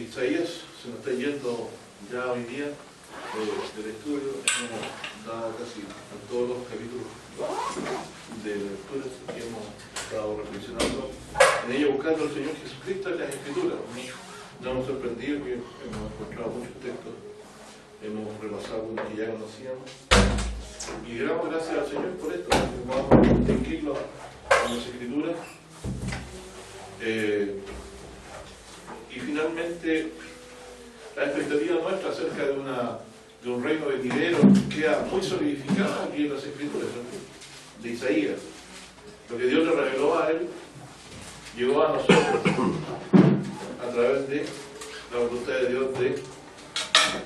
Isaías se nos está yendo ya hoy día del estudio. Hemos dado casi en todos los capítulos de lecturas que hemos estado reflexionando en ello, buscando al Señor Jesucristo en las Escrituras. Nos hemos sorprendido que hemos encontrado muchos textos, hemos repasado algunos que ya conocíamos, y damos gracias al Señor por esto, porque vamos a distinguirlo en las Escrituras. Y finalmente, la expectativa nuestra acerca de un reino venidero queda muy solidificada aquí en las Escrituras, ¿no? De Isaías. Lo que Dios le reveló a él llegó a nosotros a través de la voluntad de Dios de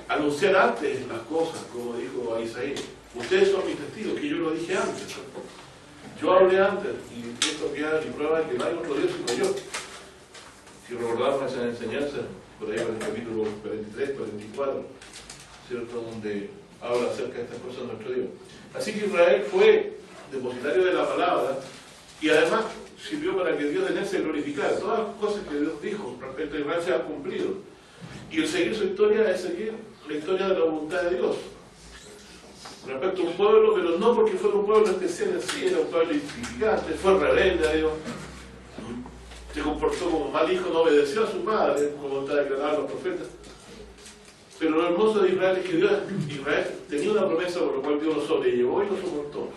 anunciar antes las cosas, como dijo a Isaías. Ustedes son mis testigos, que yo lo dije antes, ¿no? Yo hablé antes, y esto queda y prueba que no hay otro Dios sino yo. Si recordamos esa enseñanza, por ahí en el capítulo 43, 44, ¿cierto? Donde habla acerca de estas cosas nuestro Dios. Así que Israel fue depositario de la palabra y además sirvió para que Dios en él se glorificara. Todas las cosas que Dios dijo respecto a Israel se han cumplido. Y el seguir su historia es seguir la historia de la voluntad de Dios. Respecto a un pueblo, pero no porque fuera un pueblo especial en sí, era un pueblo insignificante, fue rebelde a Dios. Se comportó como mal hijo, no obedeció a su padre, como está declarado los profetas. Pero lo hermoso de Israel es que Israel tenía una promesa por la cual Dios lo sobrellevó y lo soportó.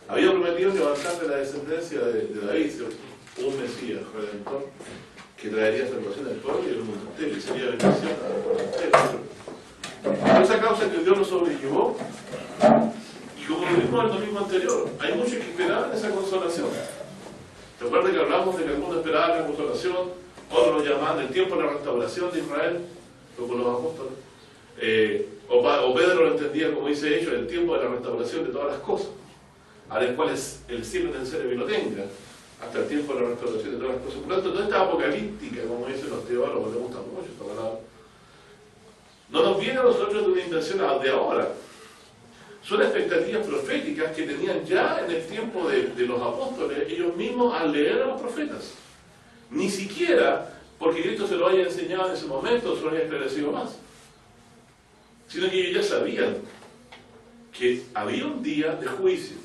Había prometido levantar de la descendencia de David, ¿cierto? Un Mesías redentor que traería salvación al pueblo y al mundo entero, y sería bendición al mundo entero. Por esa causa que Dios lo sobrellevó, y como lo vimos en el domingo anterior, hay muchos que esperaban esa consolación. Recuerda que hablamos de que algunos esperaban la consolación, otros lo llamaban el tiempo de la restauración de Israel, como los apóstoles. O Pedro lo entendía, como dice Hechos, el tiempo de la restauración de todas las cosas, a las cuales el cielo en el cerebro lo tenga, hasta el tiempo de la restauración de todas las cosas. Por lo tanto, toda esta apocalíptica, como dicen los teólogos, les gusta mucho esta palabra, no nos viene a nosotros de una intención de ahora. Son expectativas proféticas que tenían ya en el tiempo de los apóstoles, ellos mismos al leer a los profetas. Ni siquiera porque Cristo se lo haya enseñado en ese momento, se lo haya esclarecido más. Sino que ellos ya sabían que había un día de juicio.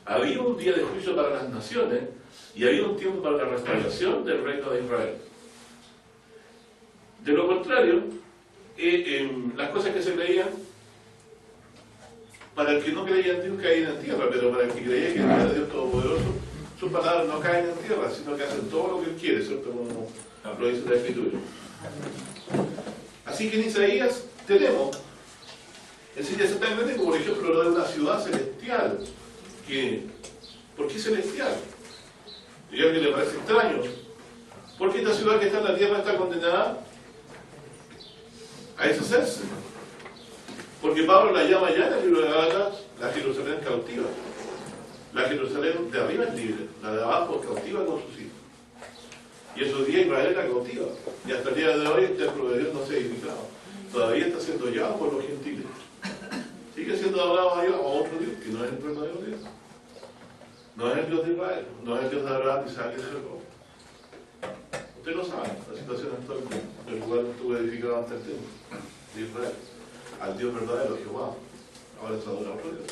Había un día de juicio para las naciones y había un tiempo para la restauración del reino de Israel. De lo contrario, las cosas que se creían, para el que no creía en Dios caían en tierra, pero para el que creía que era Dios Todopoderoso, sus palabras no caen en tierra, sino que hacen todo lo que Él quiere, ¿cierto? Como lo dice la Escritura. Así que en Isaías tenemos, enseña exactamente como por ejemplo lo de una ciudad celestial. ¿Por qué celestial? Y a alguien le parece extraño. Porque esta ciudad que está en la tierra está condenada a deshacerse. Porque Pablo la llama ya en el libro de Gálatas la Jerusalén cautiva. La Jerusalén de arriba es libre, la de abajo es cautiva con sus hijos. Y esos días Israel era cautiva. Y hasta el día de hoy el templo de Dios no se ha edificado. Todavía está siendo hallado por los gentiles. Sigue siendo adorado a otro Dios, que no es el verdadero Dios. No es el Dios de Israel, no es el Dios de Abraham, Isaac y Jacob. Usted lo sabe, la situación actual del lugar que estuvo edificado ante el templo de Israel. Al Dios verdadero, Jehová. Ahora se adora a otro Dios.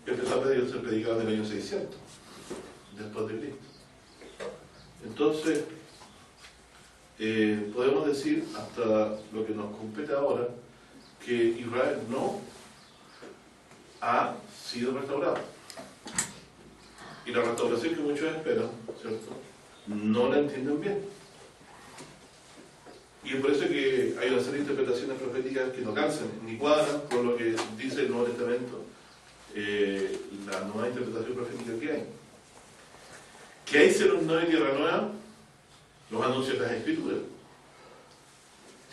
Que empezó a ser predicado en el año 600, después de Cristo. Entonces, podemos decir, hasta lo que nos compete ahora, que Israel no ha sido restaurado. Y la restauración que muchos esperan, ¿cierto?, no la entienden bien. Y es por eso que hay una serie de interpretaciones proféticas que no calzan, ni cuadran con lo que dice el Nuevo Testamento, la nueva interpretación profética que hay. Que hay cielos nuevos y tierra nueva, los anuncian las Escrituras.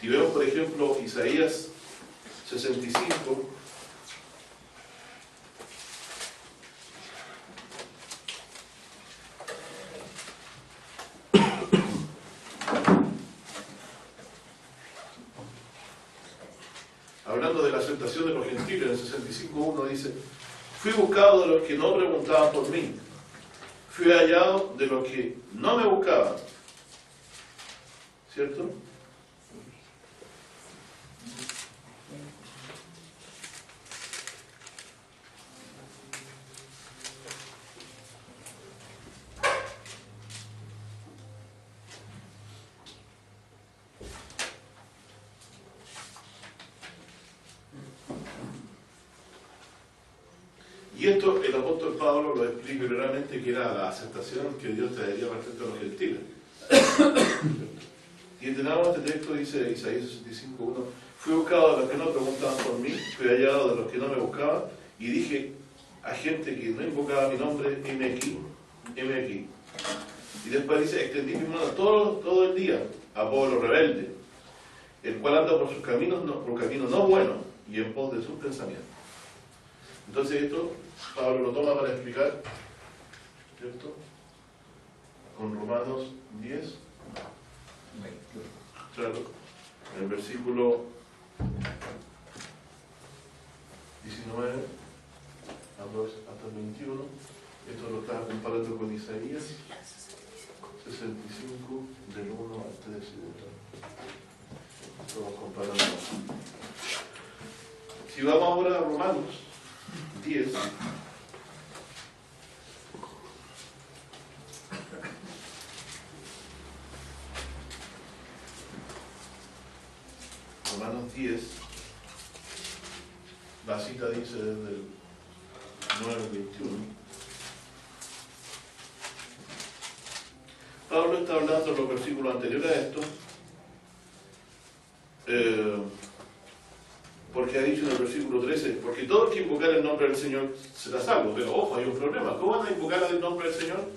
Si vemos, por ejemplo, Isaías 65, hablando de la aceptación de los gentiles, en el 65:1 dice: fui buscado de los que no preguntaban por mí, fui hallado de los que no me buscaban. ¿Cierto? Y esto el apóstol Pablo lo explica claramente, que era la aceptación que Dios traería respecto a los gentiles. Y entendamos este texto, dice Isaías 65:1: fui buscado de los que no preguntaban por mí, fui hallado de los que no me buscaban, y dije a gente que no invocaba mi nombre, heme aquí, heme aquí. Y después dice: extendí mi mano todo el día a pueblo rebelde, el cual anda por sus caminos, por caminos no buenos, y en pos de sus pensamientos. Entonces esto Pablo lo toma para explicar, ¿cierto? Con Romanos 10, claro, en el versículo 19 hasta el 21, esto lo está comparando con Isaías 65, del 1 al 3. Estamos comparando. Si vamos ahora a Romanos 10, Romanos 10, la cita dice desde el 9 al 21. Pablo está hablando en los versículos anteriores a esto, porque ha dicho en el versículo 13: porque todo el que invocar el nombre del Señor será salvo. Pero ojo, hay un problema. ¿Cómo van a invocar el nombre del Señor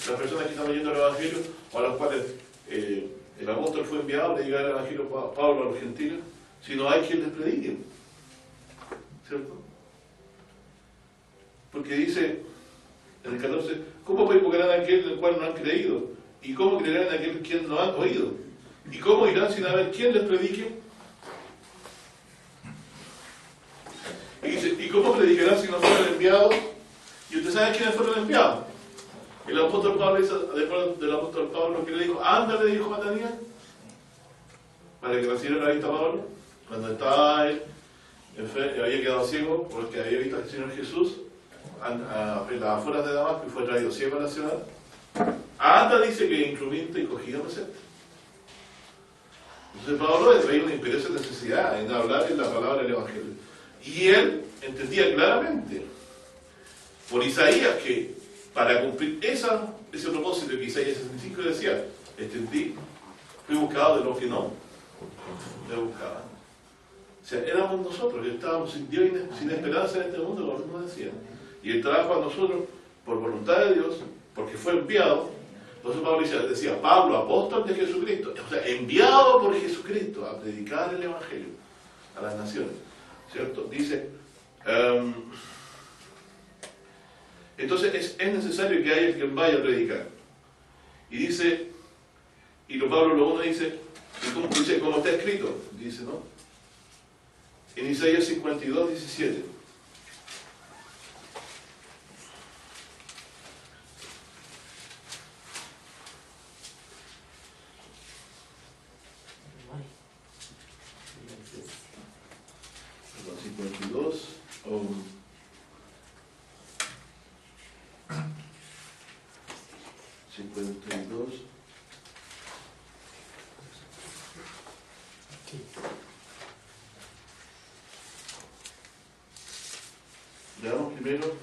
las personas que están leyendo el Evangelio, o a las cuales el apóstol fue enviado a llegar el Evangelio Pablo a los gentiles, si no hay quien les predique? ¿Cierto? Porque dice en el 14: ¿cómo invocarán a aquel del cual no han creído? ¿Y cómo creerán a aquel quien no han oído? ¿Y cómo irán sin haber quien les predique? Y dice: ¿y cómo predicarán si no fueron enviados? Y ustedes saben quiénes fueron enviados. El apóstol Pablo dice, después del apóstol Pablo, que le dijo: anda, le dijo Matanías, para que recibiera la vista a Pablo, cuando estaba él, había quedado ciego porque había visto al Señor Jesús en las afueras de Damasco y fue traído ciego a la ciudad. Anda, dice, que instrumento y cogido presente. Entonces Pablo traía una imperiosa necesidad en hablar en la palabra del Evangelio. Y él entendía claramente por Isaías que para cumplir ese propósito que Isaías 65 decía: fui buscado de los que no me buscaban. O sea, éramos nosotros que estábamos sin Dios y sin esperanza en este mundo, como nos decía. Y él trabajo a nosotros por voluntad de Dios, porque fue enviado. Entonces Pablo decía: Pablo, apóstol de Jesucristo, o sea, enviado por Jesucristo a predicar el Evangelio a las naciones, ¿cierto? Dice, entonces es necesario que haya quien vaya a predicar. Y dice, Pablo luego dice, como está escrito, dice, ¿no? En Isaías 52, 17. Perdón, 52 o 52. Veamos primero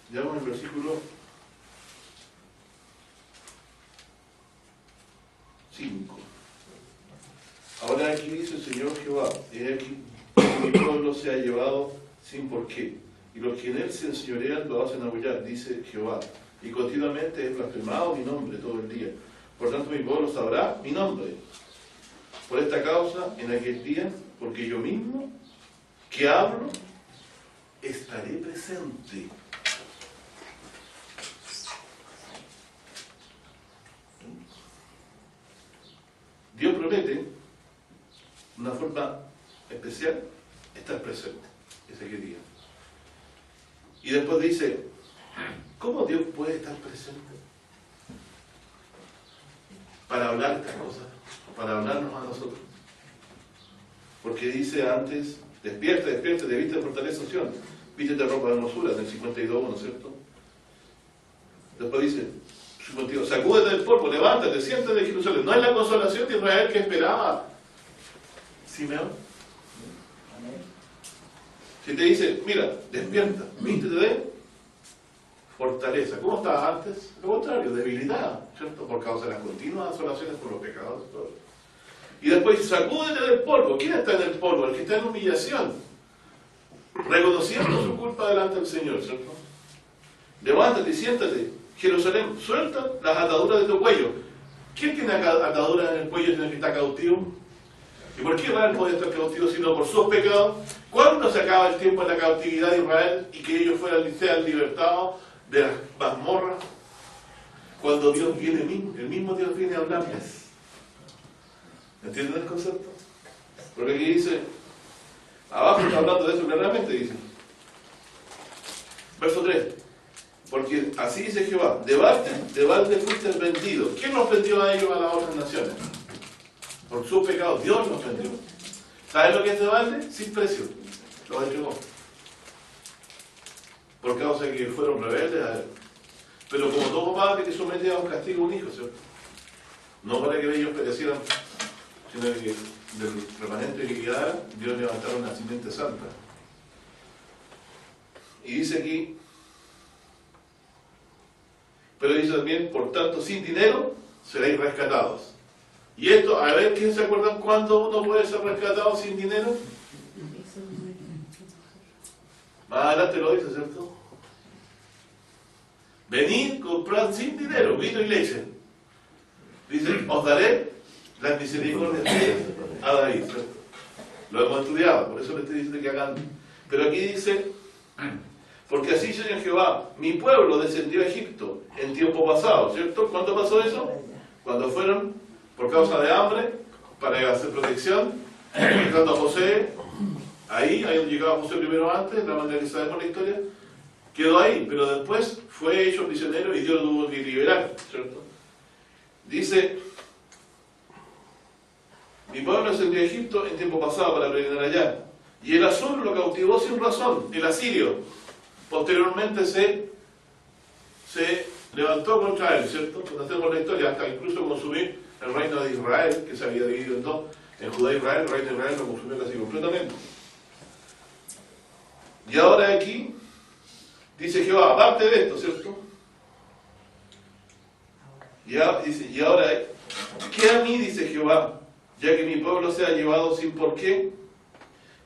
veamos el versículo 5. Ahora aquí dice el Señor Jehová: he aquí mi pueblo se ha llevado sin por qué, y los que en él se enseñorean lo hacen aullar, dice Jehová, y continuamente he blasfemado mi nombre todo el día. Por tanto mi pueblo sabrá mi nombre. Por esta causa, en aquel día, porque yo mismo, que hablo, estaré presente. Dios promete una forma especial, estar presente ese día. Y después dice, ¿cómo Dios puede estar presente? Para hablar estas cosas, para hablarnos a nosotros. Porque dice antes, despierta, despierta, te viste de fortaleza, Sion, vístete de ropa de hermosura, del 52, ¿no es cierto? Después dice, 52, sacúdete del polvo, levántate, siéntate de Jerusalén. No es la consolación de Israel que esperaba Simeón. Si te dice, mira, despierta, vístete de fortaleza. ¿Cómo estaba antes? Lo contrario, debilidad, ¿cierto? Por causa de las continuas asolaciones por los pecados. Y después dice, sacúdete del polvo. ¿Quién está en el polvo? El que está en humillación, reconociendo su culpa delante del Señor, ¿cierto? Levántate y siéntate. Jerusalén, suelta las ataduras de tu cuello. ¿Quién tiene ataduras en el cuello en el que está cautivo? ¿Y por qué Israel podía estar cautivo sino por sus pecados? ¿Cuándo se acaba el tiempo de la cautividad de Israel y que ellos sean libertados de las mazmorras? Cuando Dios viene mismo, el mismo Dios viene a hablarles. ¿Entienden el concepto? Porque aquí dice, abajo está hablando de eso claramente, dice. Verso 3. Porque así dice Jehová, de balde fuiste vendido. ¿Quién los vendió a ellos a las otras naciones? Por sus pecados, Dios los vendió. ¿Sabes lo que es de balde? Sin precio. Los entregó. Por causa de que fueron rebeldes a él. Pero como todo padre que somete a un castigo a un hijo, ¿cierto? No para que ellos perecieran, sino que del remanente que quedara, Dios levantara una simiente santa. Y dice aquí, pero dice también, por tanto, sin dinero seréis rescatados. Y esto, a ver, ¿quién se acuerdan cuándo uno puede ser rescatado sin dinero? Más adelante lo dice, ¿cierto? Venid, comprad sin dinero, vino y leche. Dice, os daré las misericordias a David, ¿cierto? Lo hemos estudiado, por eso le estoy diciendo que hagan. Pero aquí dice, porque así dice Jehová, mi pueblo descendió a Egipto en tiempo pasado, ¿cierto? ¿Cuándo pasó eso? Cuando fueron por causa de hambre, para hacer protección, buscando a José, ahí donde llegaba José primero antes, la manera que sabemos la historia, quedó ahí, pero después fue hecho prisionero y Dios lo tuvo que liberar, ¿cierto? Dice, mi pueblo descendió a Egipto en tiempo pasado para peregrinar allá, y el Asur lo cautivó sin razón, el asirio. Posteriormente se levantó contra él, ¿cierto? Conocemos la historia, hasta incluso consumir el reino de Israel, que se había dividido en dos, en Judá e Israel, el reino de Israel lo consumió casi completamente. Y ahora aquí, dice Jehová, aparte de esto, ¿cierto? Y ahora, ¿qué a mí, dice Jehová, ya que mi pueblo sea llevado sin por qué?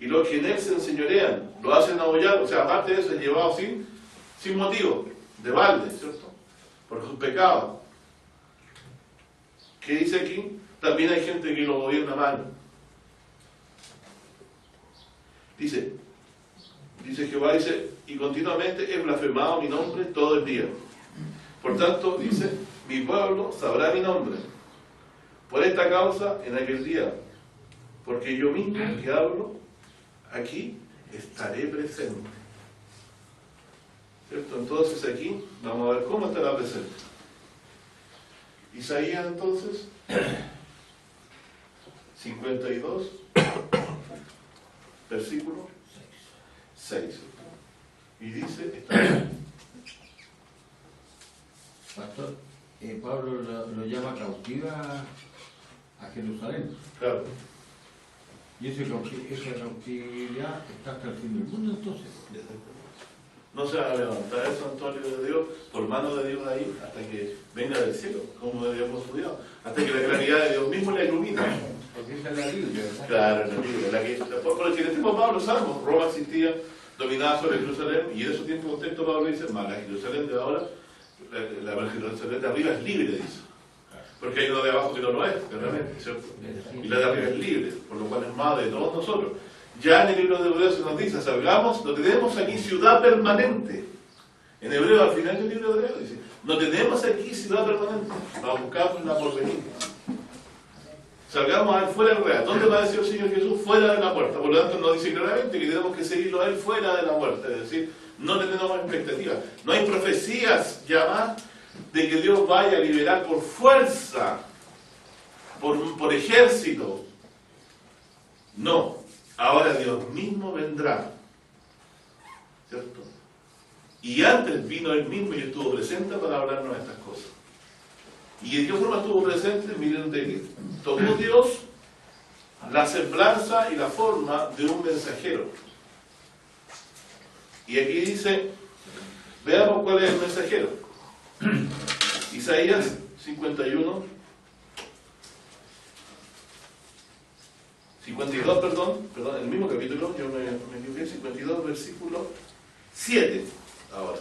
Y los que en él se enseñorean, lo hacen abollar, o sea, aparte de eso, es llevado sin motivo, de balde, ¿cierto? Por sus pecados. ¿Qué dice aquí? También hay gente que lo gobierna mal. Dice Jehová, y continuamente he blasfemado mi nombre todo el día. Por tanto, dice, mi pueblo sabrá mi nombre. Por esta causa, en aquel día, porque yo mismo que hablo, aquí estaré presente. ¿Cierto? Entonces aquí vamos a ver cómo estará presente. Isaías entonces 52 versículo 6 y dice Pastor, Pablo lo llama cautiva a Jerusalén. Claro. Y esa cautividad está hasta el fin del mundo, entonces. No se va a levantar el santuario de Dios por mano de Dios ahí hasta que venga del cielo, como habíamos estudiado, hasta que la claridad de Dios mismo la ilumina. Porque esa es la Biblia, ¿verdad? Claro, la Biblia. Por el que en el tiempo de Pablo sabemos, Roma existía, dominada sobre Jerusalén, y en esos tiempos el texto Pablo dice, más la Jerusalén de ahora, la Jerusalén de arriba es libre, dice. Porque hay uno de abajo que no lo es, realmente, ¿cierto? Y la de arriba es libre, por lo cual es madre de todos nosotros. Ya en el libro de Hebreos se nos dice, salgamos, no tenemos aquí ciudad permanente. En Hebreo, al final del libro de Hebreo, dice, no tenemos aquí ciudad permanente, la buscamos en la porvenir. Salgamos a él fuera del real. ¿Dónde va a decir el Señor Jesús? Fuera de la puerta. Por lo tanto, nos dice claramente que tenemos que seguirlo a él fuera de la puerta. Es decir, no tenemos expectativas. No hay profecías ya más de que Dios vaya a liberar por fuerza, por ejército. No. Ahora Dios mismo vendrá. ¿Cierto? Y antes vino él mismo y estuvo presente para hablarnos de estas cosas. ¿Y de qué forma estuvo presente? Miren, de que tomó Dios la semblanza y la forma de un mensajero. Y aquí dice, veamos cuál es el mensajero. Isaías 51, 52, perdón, el mismo capítulo, yo me equivoqué, 52, versículo 7, ahora.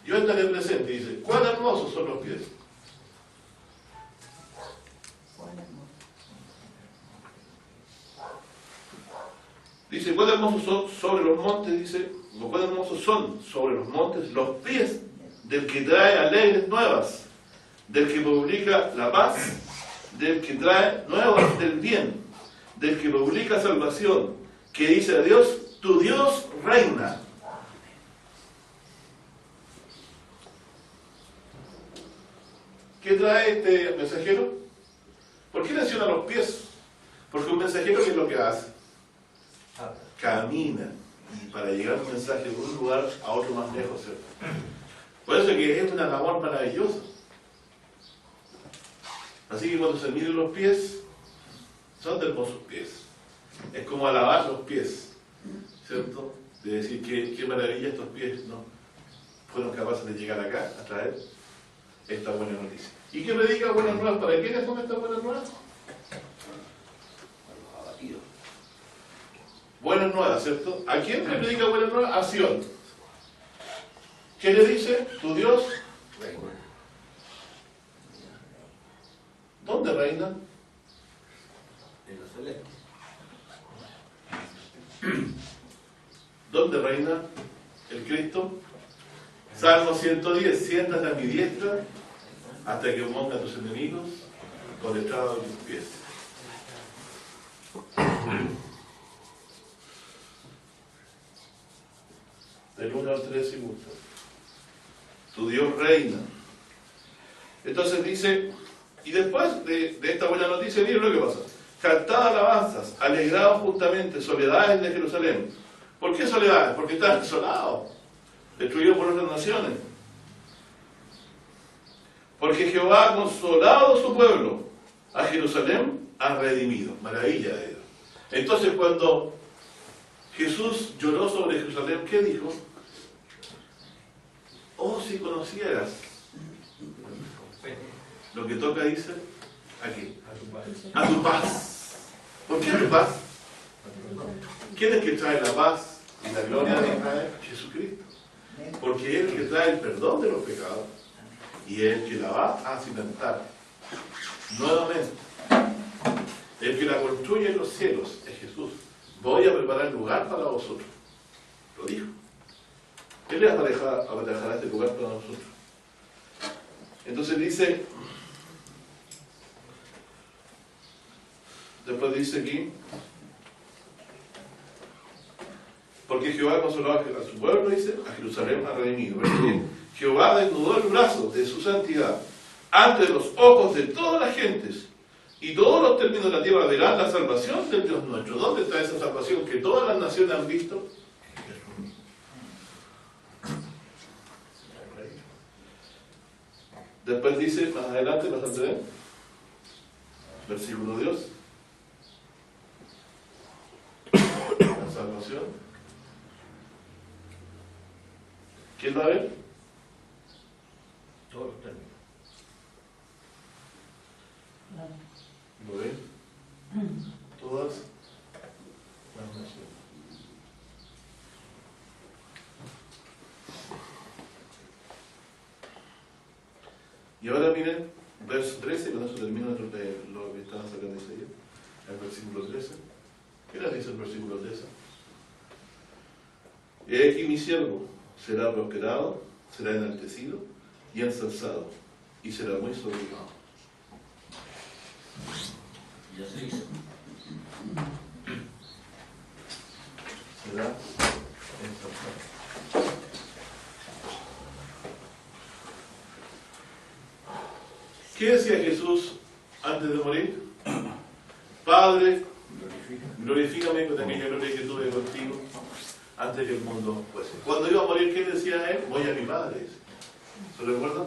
Yo estaré presente, dice, cuán hermosos son los pies. Dice, cuán hermosos son sobre los montes, dice, cuán hermosos son sobre los montes los pies del que trae alegres nuevas, del que publica la paz, del que trae nuevas del bien, del que publica salvación, que dice a Dios, tu Dios reina. ¿Qué trae este mensajero? ¿Por qué menciona los pies? Porque un mensajero, ¿qué es lo que hace? Camina. Y para llegar un mensaje de un lugar a otro más lejos, ¿cierto? Por eso que es una labor maravillosa. Así que cuando se miren los pies, son de hermosos pies. Es como alabar los pies, ¿cierto? De decir qué maravilla estos pies, ¿no? Fueron capaces de llegar acá a traer esta buena noticia. ¿Y qué predica buenas nuevas? ¿Para quiénes son estas buenas nuevas? Para los abatidos. Buenas nuevas, ¿cierto? ¿A quién le predica buenas nuevas? A Sion. ¿Qué le dice? Tu Dios reina. ¿Dónde reina? En lo celeste. ¿Dónde reina el Cristo? Salmo 110, siéntate a mi diestra hasta que ponga a tus enemigos por detrás de tus pies. Del 1 al 3 y gusta. Tu Dios reina. Entonces dice, y después de esta buena noticia, miren lo que pasa. Cantad alabanzas, alegrados juntamente, soledades de Jerusalén. ¿Por qué soledades? Porque está desolado, destruido por otras naciones. Porque Jehová ha consolado a su pueblo, a Jerusalén ha redimido. Maravilla de Dios. Entonces cuando Jesús lloró sobre Jerusalén, ¿qué dijo? Oh, si conocieras lo que toca, dice, aquí, a tu paz. ¿Por qué a tu paz? ¿Quién es el que trae la paz y la gloria de Israel? Jesucristo. Porque es el que trae el perdón de los pecados y es el que la va a cimentar nuevamente. El que la construye en los cielos es Jesús. Voy a preparar lugar para vosotros. Lo dijo. Él les aparejará este lugar para nosotros. Entonces dice, después dice aquí, porque Jehová consoló a su pueblo, dice, a Jerusalén ha redimido. Jehová desnudó el brazo de su santidad ante los ojos de todas las gentes, y todos los términos de la tierra verán la salvación del Dios nuestro. ¿Dónde está esa salvación que todas las naciones han visto? Después dice, más adelante, bastante bien, versículo 2, la salvación. ¿Quién va a ver? Todos los términos. ¿Lo ven? Todas las naciones. Y ahora miren, verso 13, con eso termino lo que estaban sacando de Isaías, el versículo 13. ¿Qué les dice el versículo 13? He aquí mi siervo será prosperado, será enaltecido y ensalzado, y será muy sobrellevado. Ya se hizo. ¿Será? ¿Qué decía Jesús antes de morir? Padre, glorifícame con aquella gloria que tuve contigo antes que el mundo fuese. Cuando iba a morir, ¿qué decía él? Voy a mi Padre. ¿Se lo recuerdan?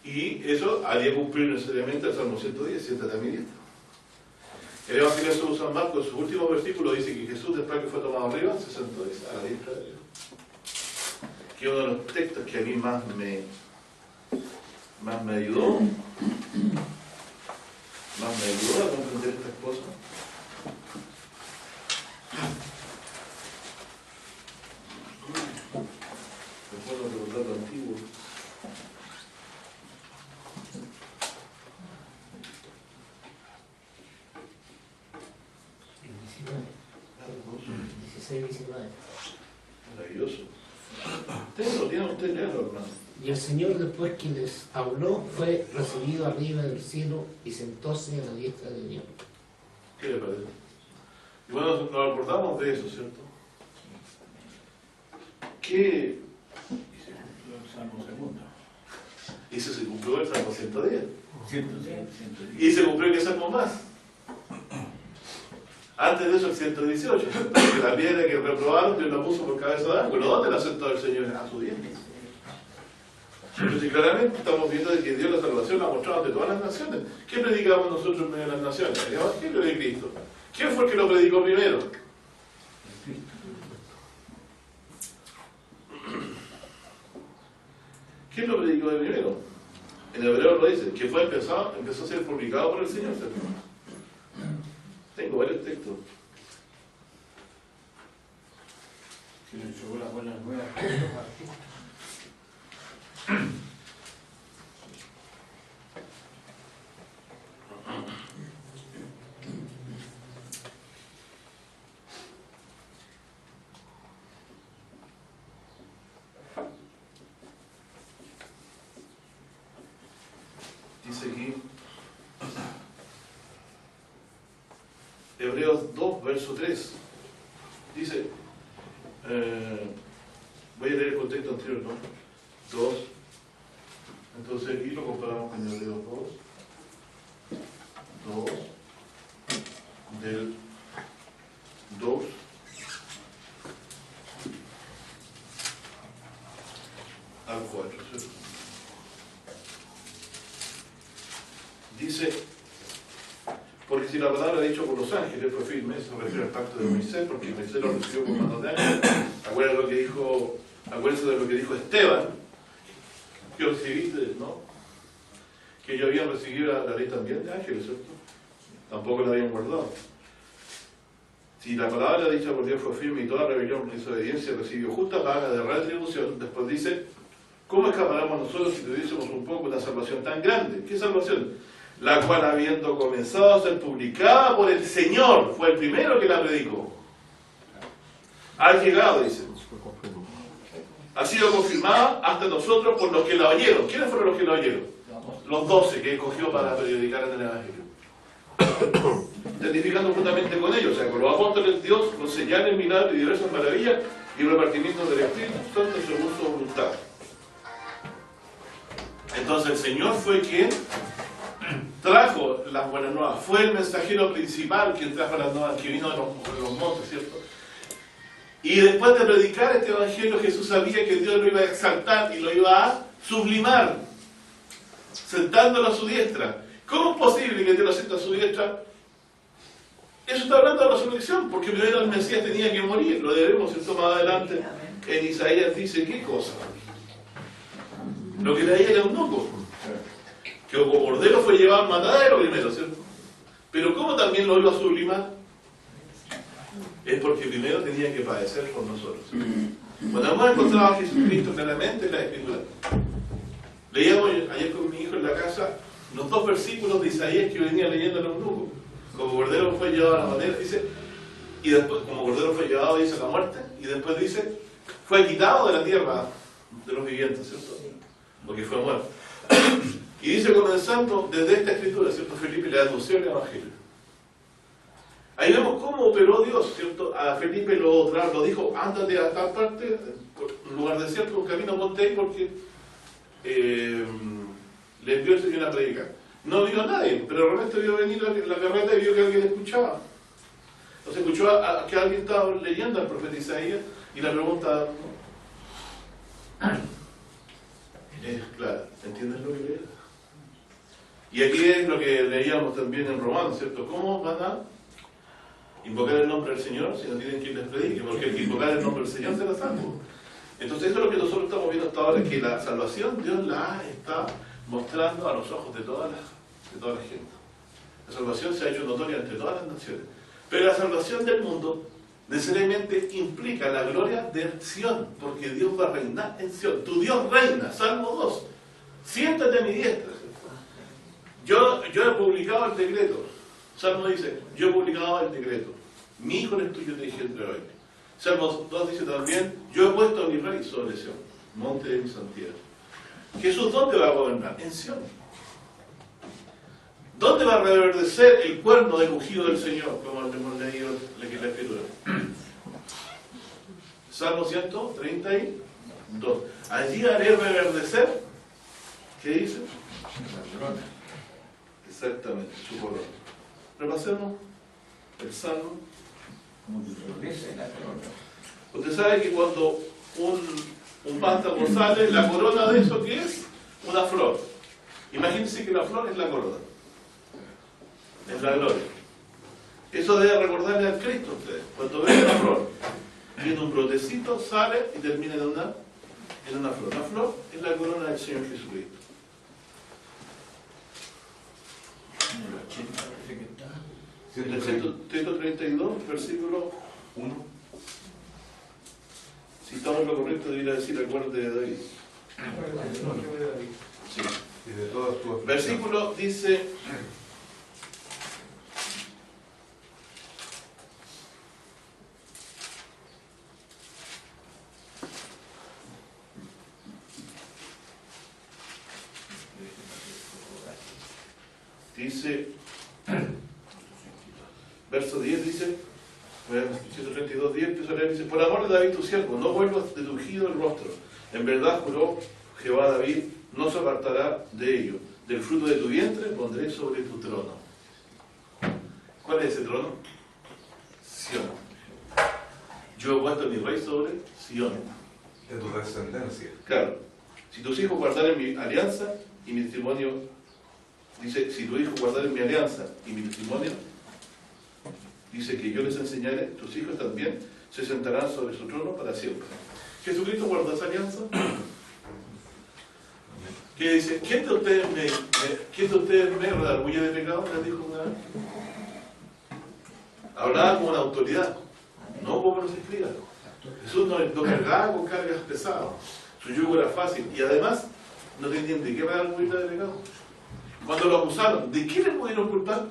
Y eso haría cumplir necesariamente el Salmo 110, siéntate a mi diestra. El Evangelio de San Marcos, en su último versículo, dice que Jesús, después que fue tomado arriba, se sentó a la diestra de Dios. Que uno de los textos que a mí más me ayudó a comprender estas cosas. Recuerdo recordar lo antiguo. El 16, 19. Maravilloso. Tiene usted leerlo, hermano. Y el Señor, después que les habló, fue recibido arriba del cielo y sentóse a la diestra de Dios. ¿Qué le parece? Y bueno, nos acordamos de eso, ¿cierto? ¿Qué? El Salmo segundo. Y se cumplió el Salmo 110. 110. Y se cumplió que Salmo más. Antes de eso el 118, que la piedra que reprobaron, Dios la puso por cabeza de ángulo. ¿Dónde la sentó el Señor? A su diestra. Entonces claramente estamos viendo de que Dios la salvación la ha mostrado ante todas las naciones. ¿Qué predicamos nosotros en medio de las naciones? El Evangelio de Cristo. ¿Quién fue el que lo predicó primero? ¿Quién lo predicó de primero? En Hebreo lo dice, que fue empezó a ser publicado por el Señor. ¿Cierto? Tengo varios textos. Que le llevó las buenas nuevas. Dice aquí, Hebreos 2, verso 3. Dice, voy a leer el contexto anterior, ¿no? 2. Entonces aquí lo comparamos con Hebreos 2, del 2 al 4, ¿cierto? Dice, porque si la palabra ha dicho por los ángeles fue firme, se refiere al pacto de Moisés, porque Moisés lo recibió por manos de ángeles. Acuérdense de lo que dijo Esteban, que recibiste, ¿no? Que ellos habían recibido la ley también de ángeles, ¿cierto? Tampoco la habían guardado. Si la palabra dicha por Dios fue firme y toda rebelión y desobediencia recibió justa paga de retribución, después dice, ¿cómo escaparemos nosotros si tuviésemos un poco una salvación tan grande? ¿Qué salvación? La cual, habiendo comenzado a ser publicada por el Señor, fue el primero que la predicó. Ha llegado, dice. Ha sido confirmada hasta nosotros por los que la oyeron. ¿Quiénes fueron los que la oyeron? Los 12 que escogió para predicar en el Evangelio. Identificando justamente con ellos, o sea, con los apóstoles de Dios, con señales, milagros y diversas maravillas y repartimientos del Espíritu Santo según su voluntad. Entonces el Señor fue quien trajo las buenas nuevas, fue el mensajero principal quien trajo las nuevas, que vino de los montes, ¿cierto? Y después de predicar este evangelio, Jesús sabía que Dios lo iba a exaltar y lo iba a sublimar, sentándolo a su diestra. ¿Cómo es posible que Dios lo sienta a su diestra? Eso está hablando de la resurrección, porque primero el Mesías tenía que morir, lo debemos, ¿cierto? Más adelante en Isaías dice, ¿qué cosa? Lo que leía era un eunuco, que como cordero fue llevado al matadero primero, ¿cierto? Pero ¿cómo también lo iba a sublimar? Es porque primero tenía que padecer por nosotros. Cuando hemos encontrado a Jesucristo claramente en la Escritura, leíamos ayer con mi hijo en la casa los 2 versículos de Isaías que venía leyendo el eunuco. Como cordero fue llevado a la matadera, dice, y después, como cordero fue llevado, dice, a la muerte, y después dice, fue quitado de la tierra de los vivientes, ¿cierto? Porque fue muerto. Y dice, comenzando desde esta escritura, ¿cierto? Felipe le anunció el Evangelio. Ahí vemos cómo operó Dios, ¿cierto? A Felipe lo dijo, ándate a tal parte, un lugar desierto, un camino, ponte ahí porque le envió el Señor a predicar. No vio a nadie, pero de repente vio venir la carreta y vio que alguien escuchaba. Entonces escuchó que alguien estaba leyendo al profeta Isaías y la pregunta es clara, ¿entiendes lo que lees? Y aquí es lo que leíamos también en Romanos, ¿cierto? ¿Cómo van a invocar el nombre del Señor si no tienen quien les predique? Porque el que invocar el nombre del Señor será salvo. Entonces eso es lo que nosotros estamos viendo hasta ahora, que la salvación Dios la está mostrando a los ojos de toda la gente. La salvación se ha hecho notoria entre todas las naciones. Pero la salvación del mundo necesariamente implica la gloria de Sión, porque Dios va a reinar en Sión. Tu Dios reina, Salmo 2. Siéntate a mi diestra. Yo he publicado el decreto. Salmo dice, yo he publicado el decreto. Mi hijo es tuyo, te dije entre hoy. Salmo 2 dice también, yo he puesto a mi rey sobre Sión, monte de mi santidad. Jesús, ¿dónde va a gobernar? En Sión. ¿Dónde va a reverdecer el cuerno del ungido del Señor? Como hemos leído en la Escritura. Salmo 132. Allí haré reverdecer, ¿qué dice? Exactamente, su corona. Repasemos el Salmo. Usted sabe que cuando un vástago sale, la corona de eso, ¿qué es? Una flor. Imagínense que la flor es la corona. Es la gloria. Eso debe recordarle al Cristo a ustedes. Cuando ven una flor, tiene un brotecito, sale y termina en una flor. La flor es la corona del Señor Jesucristo. 132, versículo 1. Si estamos en lo correcto, debería decir acuérdate de David. Sí. Y de todas tus Versículo dice... verso 10 dice, 132, 10, empieza a leer, dice, por amor de David tu siervo, no vuelvas de tu ungido el rostro. En verdad juró Jehová a David, no se apartará de ello. Del fruto de tu vientre pondré sobre tu trono. ¿Cuál es ese trono? Sión. Yo he puesto mi rey sobre Sión. de tu descendencia. Claro. Si tus hijos guardaren mi alianza y mi testimonio, dice, si tu hijo guardaren mi alianza y mi testimonio, dice que yo les enseñaré, tus hijos también se sentarán sobre su trono para siempre. ¿Jesucristo guardó esa alianza? Que dice, ¿quién de ustedes me redarguye de pecado? Les dijo una vez. Hablaba como una autoridad, no como los escribas. Jesús no cargaba con cargas pesadas, su yugo era fácil y además no tenían de qué redarguirle de pecado. Cuando lo acusaron, ¿de qué le pudieron culpar?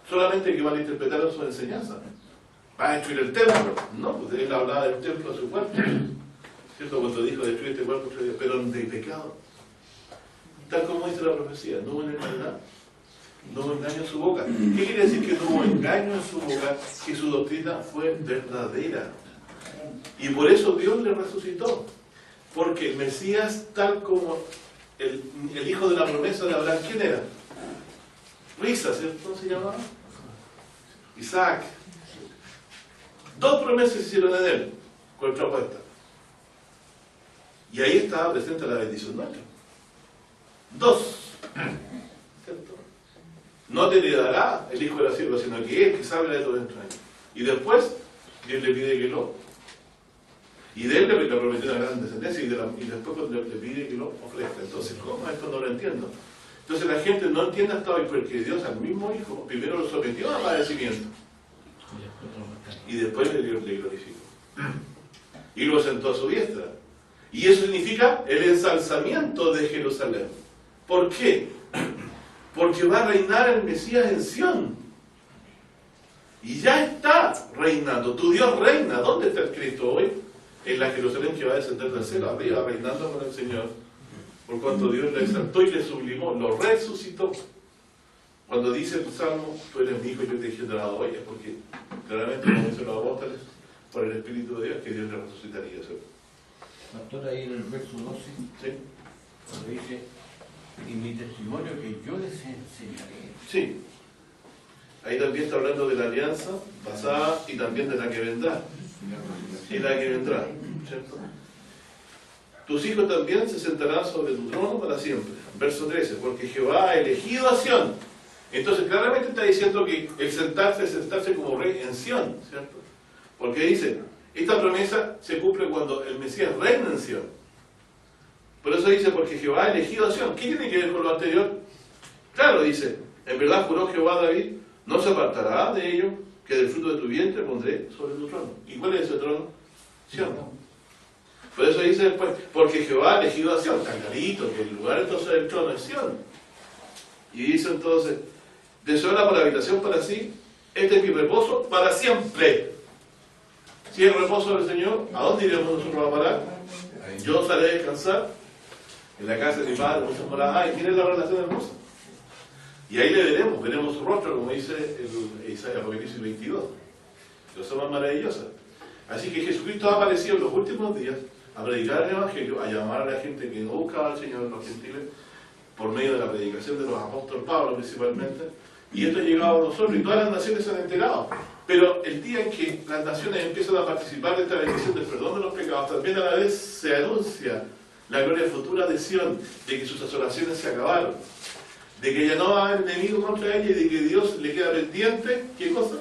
Solamente que malinterpretaron su enseñanza. ¿Va a destruir el templo? No, pues él hablaba del templo a su cuerpo. ¿Cierto? Cuando dijo destruir este cuerpo, pero de pecado. Tal como dice la profecía, no hubo maldad, no hubo engaño en su boca. ¿Qué quiere decir que no hubo engaño en su boca? Que su doctrina fue verdadera. Y por eso Dios le resucitó. Porque el Mesías, tal como el hijo de la promesa de Abraham, ¿quién era? Risa, ¿cierto? ¿Cómo se llamaba? Isaac. Dos promesas se hicieron en él, contrapuestas. Y ahí estaba presente la bendición nuestra. Dos. ¿Cierto? No te heredará el hijo de la sierva, sino que él que salga de tus entrañas. Y después, Dios le pide que lo. Y de él le prometió una gran descendencia y después le pide que lo ofrezca. Entonces, ¿cómo? Esto no lo entiendo. Entonces la gente no entiende hasta hoy porque Dios al mismo hijo primero lo sometió a padecimiento y después le glorificó. Y lo sentó a su diestra. Y eso significa el ensalzamiento de Jerusalén. ¿Por qué? Porque va a reinar el Mesías en Sión. Y ya está reinando. Tu Dios reina. ¿Dónde está el Cristo hoy? En la Jerusalén que va a descender del cielo, arriba, reinando con el Señor por cuanto Dios le exaltó y le sublimó, lo resucitó. Cuando dice el Salmo, tú eres mi hijo y yo te he generado hoy, es porque claramente, como dicen los apóstoles, por el Espíritu de Dios, que Dios le resucitaría, ¿cierto? Pastor, ahí en el verso 12, ¿Sí? cuando dice, y mi testimonio que yo les enseñaré. Sí. Ahí también está hablando de la alianza pasada y también de la que vendrá. Y la que vendrá, ¿cierto? Tus hijos también se sentarán sobre tu trono para siempre. Verso 13, porque Jehová ha elegido a Sión. Entonces claramente está diciendo que el sentarse es sentarse como rey en Sión, ¿cierto? Porque dice, esta promesa se cumple cuando el Mesías reina en Sión. Por eso dice, porque Jehová ha elegido a Sión. ¿Qué tiene que ver con lo anterior? Claro, dice, en verdad juró Jehová a David, no se apartará de ello, que del fruto de tu vientre pondré sobre tu trono. ¿Y cuál es ese trono? Sión. Por eso dice después, porque Jehová ha elegido a Sión. Tan clarito que el lugar entonces del trono es Sión. Y dice entonces, deseará por habitación para sí, este es mi reposo para siempre. Si es el reposo del Señor, ¿a dónde iremos nosotros a parar? Yo os haré descansar en la casa de mi padre, muchas moradas. Y miren la relación hermosa. Y ahí le veremos su rostro, como dice el Isaías Apocalipsis 22. Cosa más maravillosa. Así que Jesucristo ha aparecido en los últimos días a predicar el Evangelio, a llamar a la gente que no buscaba al Señor, los gentiles, por medio de la predicación de los apóstoles Pablo principalmente. Y esto ha llegado a nosotros y todas las naciones se han enterado. Pero el día en que las naciones empiezan a participar de esta bendición del perdón de los pecados, también a la vez se anuncia la gloria futura de Sión, de que sus asolaciones se acabaron, de que ya no va a haber enemigo contra ella y de que Dios le queda pendiente, ¿qué cosa?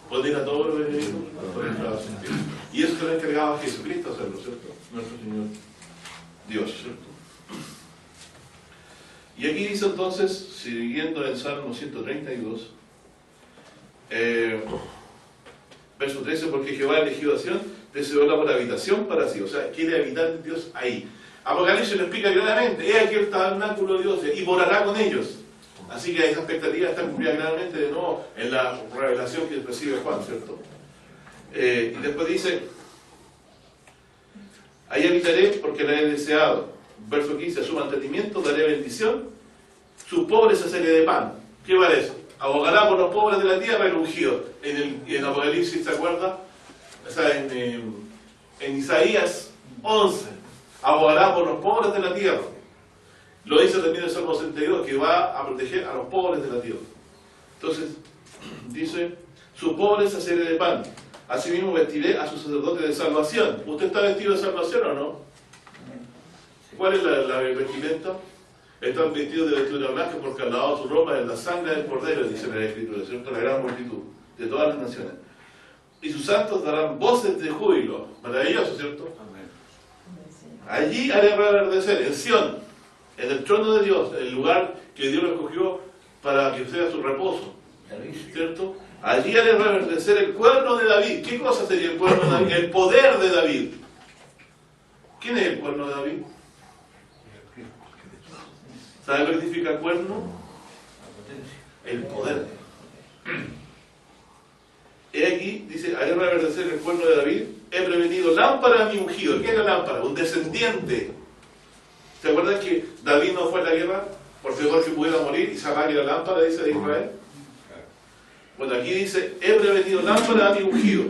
Poner a todos los enemigos por el lado sentido. Y eso se lo ha encargado a Jesucristo hacerlo, ¿cierto? Nuestro Señor Dios, ¿cierto? Y aquí dice entonces, siguiendo en Salmo 132, verso 13, porque Jehová ha elegido a Sión, deseó la buena habitación para sí, o sea, quiere habitar Dios ahí. Apocalipsis lo explica claramente, he aquí el tabernáculo de Dios y morará con ellos. Así que esa expectativa está cumplida claramente de nuevo en la revelación que recibe Juan, ¿cierto? Y después dice, ahí habitaré porque la he deseado. Verso 15, a su mantenimiento daré bendición, sus pobres haceré de pan. ¿Qué va eso? Abogará por los pobres de la tierra el ungido. En Apocalipsis, ¿se acuerda? O sea, en Isaías 11, abogará por los pobres de la tierra. Lo dice también el Salmo 62, que va a proteger a los pobres de la tierra. Entonces, dice, sus pobres haceré de pan. Asimismo vestiré a sus sacerdotes de salvación. ¿Usted está vestido de salvación o no? ¿Cuál es la vestimenta? Están vestidos de vestidura blanca porque al lavado su ropa es la sangre del Cordero, dice la Escritura, ¿cierto? La gran multitud de todas las naciones. Y sus santos darán voces de júbilo. Maravilloso, ¿cierto? Allí haré reverdecer, en Sión, en el trono de Dios, el lugar que Dios lo escogió para que sea su reposo, ¿cierto? Allí haré reverdecer el cuerno de David. ¿Qué cosa sería el cuerno de David? El poder de David. ¿Quién es el cuerno de David? ¿Sabe lo que significa cuerno? El poder. He aquí, dice, haré reverdecer el cuerno de David, he prevenido lámpara a mi ungido. ¿Qué era lámpara? Un descendiente. ¿Se acuerdan que David no fue a la guerra por temor que pudiera morir y se apague la lámpara, dice de Israel? Bueno, aquí dice, he prevenido lámpara a mi ungido.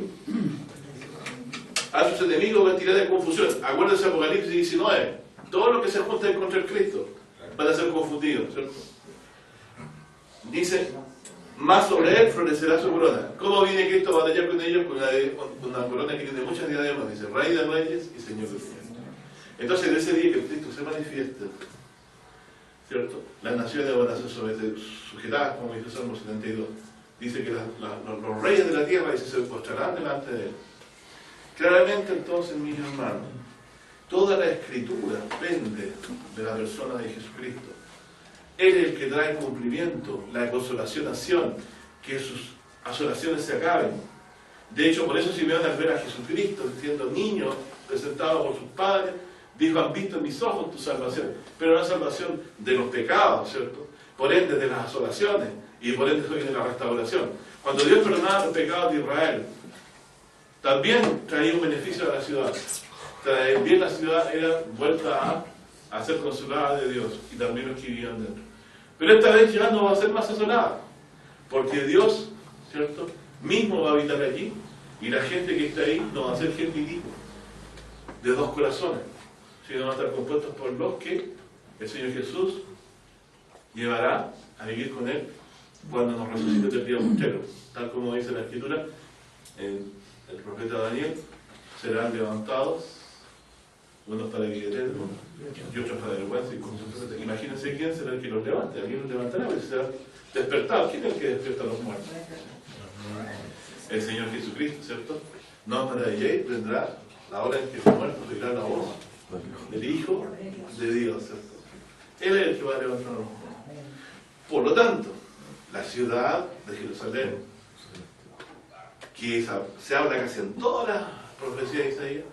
A sus enemigos vestiré de confusión. Acuérdense Apocalipsis 19. Todo lo que se junta contra el Cristo van a ser confundidos, ¿cierto? Dice, más sobre él florecerá su corona. ¿Cómo viene Cristo a batallar con ellos? Con una corona que tiene muchas diademas. Dice, Rey de Reyes y Señor de Señores. Entonces, en ese día que Cristo se manifiesta, ¿cierto? Las naciones van a ser sujetadas, como dice Salmo 72. Dice que los reyes de la tierra dice, se postrarán delante de él. Claramente, entonces, mis hermanos, toda la Escritura pende de la persona de Jesucristo. Él es el que trae cumplimiento, la consolación a Sión, que sus asolaciones se acaben. De hecho, por eso Simeón al ver a Jesucristo, siendo niño, presentado por sus padres, dijo, han visto en mis ojos tu salvación. Pero una salvación de los pecados, ¿cierto? Por ende de las asolaciones, y por ende de la restauración. Cuando Dios perdonaba los pecados de Israel, también traía un beneficio a la ciudad. También la ciudad era vuelta a ser consolada de Dios y también los que vivían dentro. Pero esta vez ya no va a ser más asolada, porque Dios, ¿cierto?, mismo va a habitar allí, y la gente que está ahí no va a ser gente y tipo, de dos corazones, sino van a estar compuestos por los que el Señor Jesús llevará a vivir con Él cuando nos resucite del día postrero. Tal como dice la Escritura, el profeta Daniel, serán levantados, unos para vida eterna y otros para vergüenza y consuelo. Imagínense quién será el que los levante. Alguien los levantará, porque será despertado. ¿Quién es el que despierta a los muertos? El Señor Jesucristo, ¿cierto? No os maravilléis, vendrá la hora en que los muertos oirán la voz del Hijo de Dios, ¿cierto? Él es el que va a levantar a los muertos. Por lo tanto, la ciudad de Jerusalén, que se habla casi en toda la profecía de Isaías,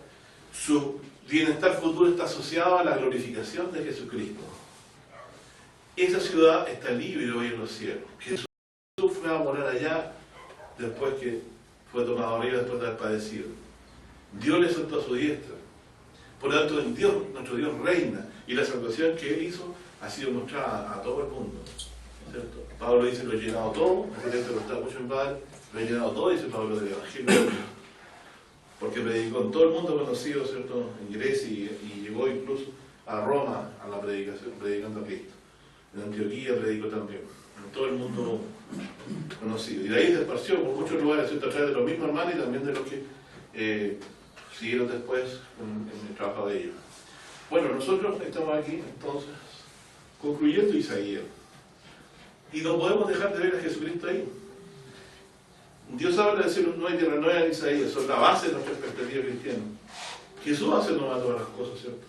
su bienestar futuro está asociado a la glorificación de Jesucristo. Esa ciudad está libre hoy en los cielos. Jesús fue a morar allá después que fue tomado arriba, después de haber padecido. Dios le soltó a su diestra. Por lo tanto, Dios, nuestro Dios reina, y la salvación que Él hizo ha sido mostrada a todo el mundo, ¿cierto? Pablo dice: lo he llenado todo, referente a lo que está mucho en Padre, lo he llenado todo, dice Pablo del Evangelio, porque predicó en todo el mundo conocido, ¿cierto?, en Grecia, y llegó incluso a Roma a la predicación, predicando a Cristo. En Antioquía predicó también, en todo el mundo conocido. Y de ahí se esparció por muchos lugares, ¿cierto?, a través de los mismos hermanos y también de los que siguieron después en el trabajo de ellos. Bueno, nosotros estamos aquí entonces concluyendo Isaías. Y no podemos dejar de ver a Jesucristo ahí. Dios habla de cielos nuevos y tierra nueva en Isaías, son la base de nuestra perspectiva cristiana. Jesús hace nuevas todas las cosas, ¿cierto?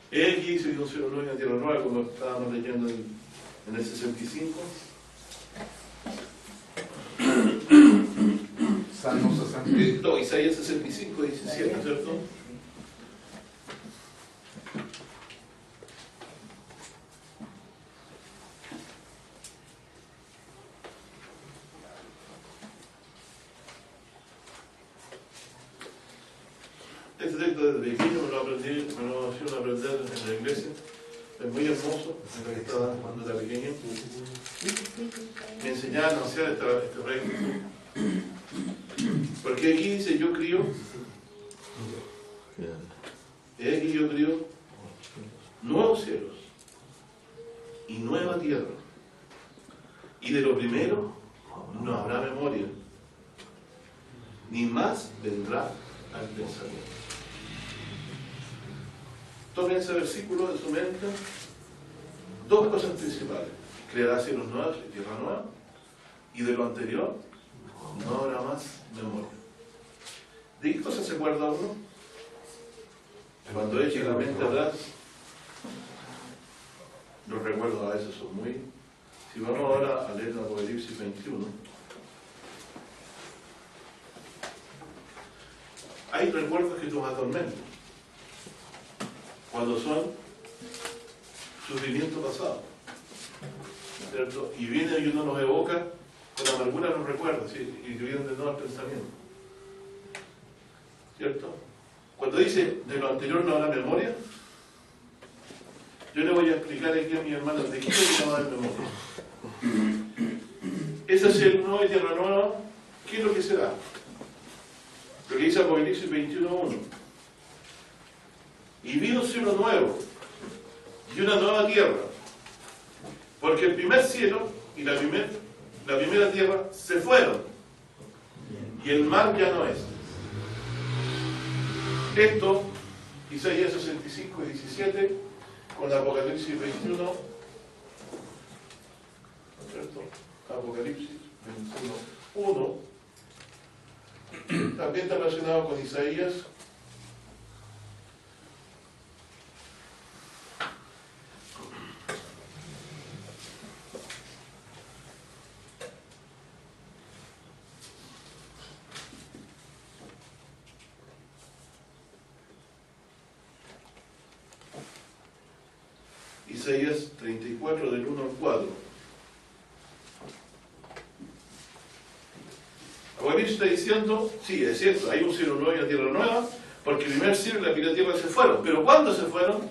Él aquí dice que un cielo nuevo y una tierra nueva, como estábamos leyendo en el 65. Salmo 60. No, Isaías 65, 17, ¿cierto? Este texto desde pequeño me lo hicieron aprender en la iglesia. Es muy hermoso, en lo que estaba cuando era pequeño. Me enseñaban a anunciar este reino. Porque aquí dice: yo crío, aquí yo crío nuevos cielos y nueva tierra, y de lo primero no habrá memoria, ni más vendrá al pensamiento. Tomen ese versículo en su mente. Dos cosas principales: creará cielos nuevos y tierra nueva, y de lo anterior no habrá más memoria. ¿De qué cosas se acuerda uno? Cuando eche la mente atrás, los recuerdos a veces son muy... Si vamos ahora a leer en Apocalipsis 21, hay recuerdos que nos atormentan, cuando son sufrimiento pasado, ¿cierto? Y viene y uno los evoca, con amargura los recuerdos, ¿sí? Y vienen de nuevo al pensamiento, ¿cierto? Cuando dice de lo anterior no habrá memoria, yo le voy a explicar aquí a mi hermano de qué es lo que no habrá memoria. Ese cielo nuevo y tierra nueva, ¿qué es lo que será? Lo que dice Apocalipsis 21:1. Y vi un cielo nuevo y una nueva tierra, porque el primer cielo y la primera tierra se fueron, y el mar ya no es. Esto, Isaías 65, 17, con Apocalipsis 21, ¿cierto? Apocalipsis 21, 1, también está relacionado con Isaías. Isaías 34, del 1 al 4. Apocalipsis está diciendo, sí, es cierto, hay un cielo nuevo y una tierra nueva, porque el primer cielo y la primera tierra se fueron. ¿Pero cuándo se fueron?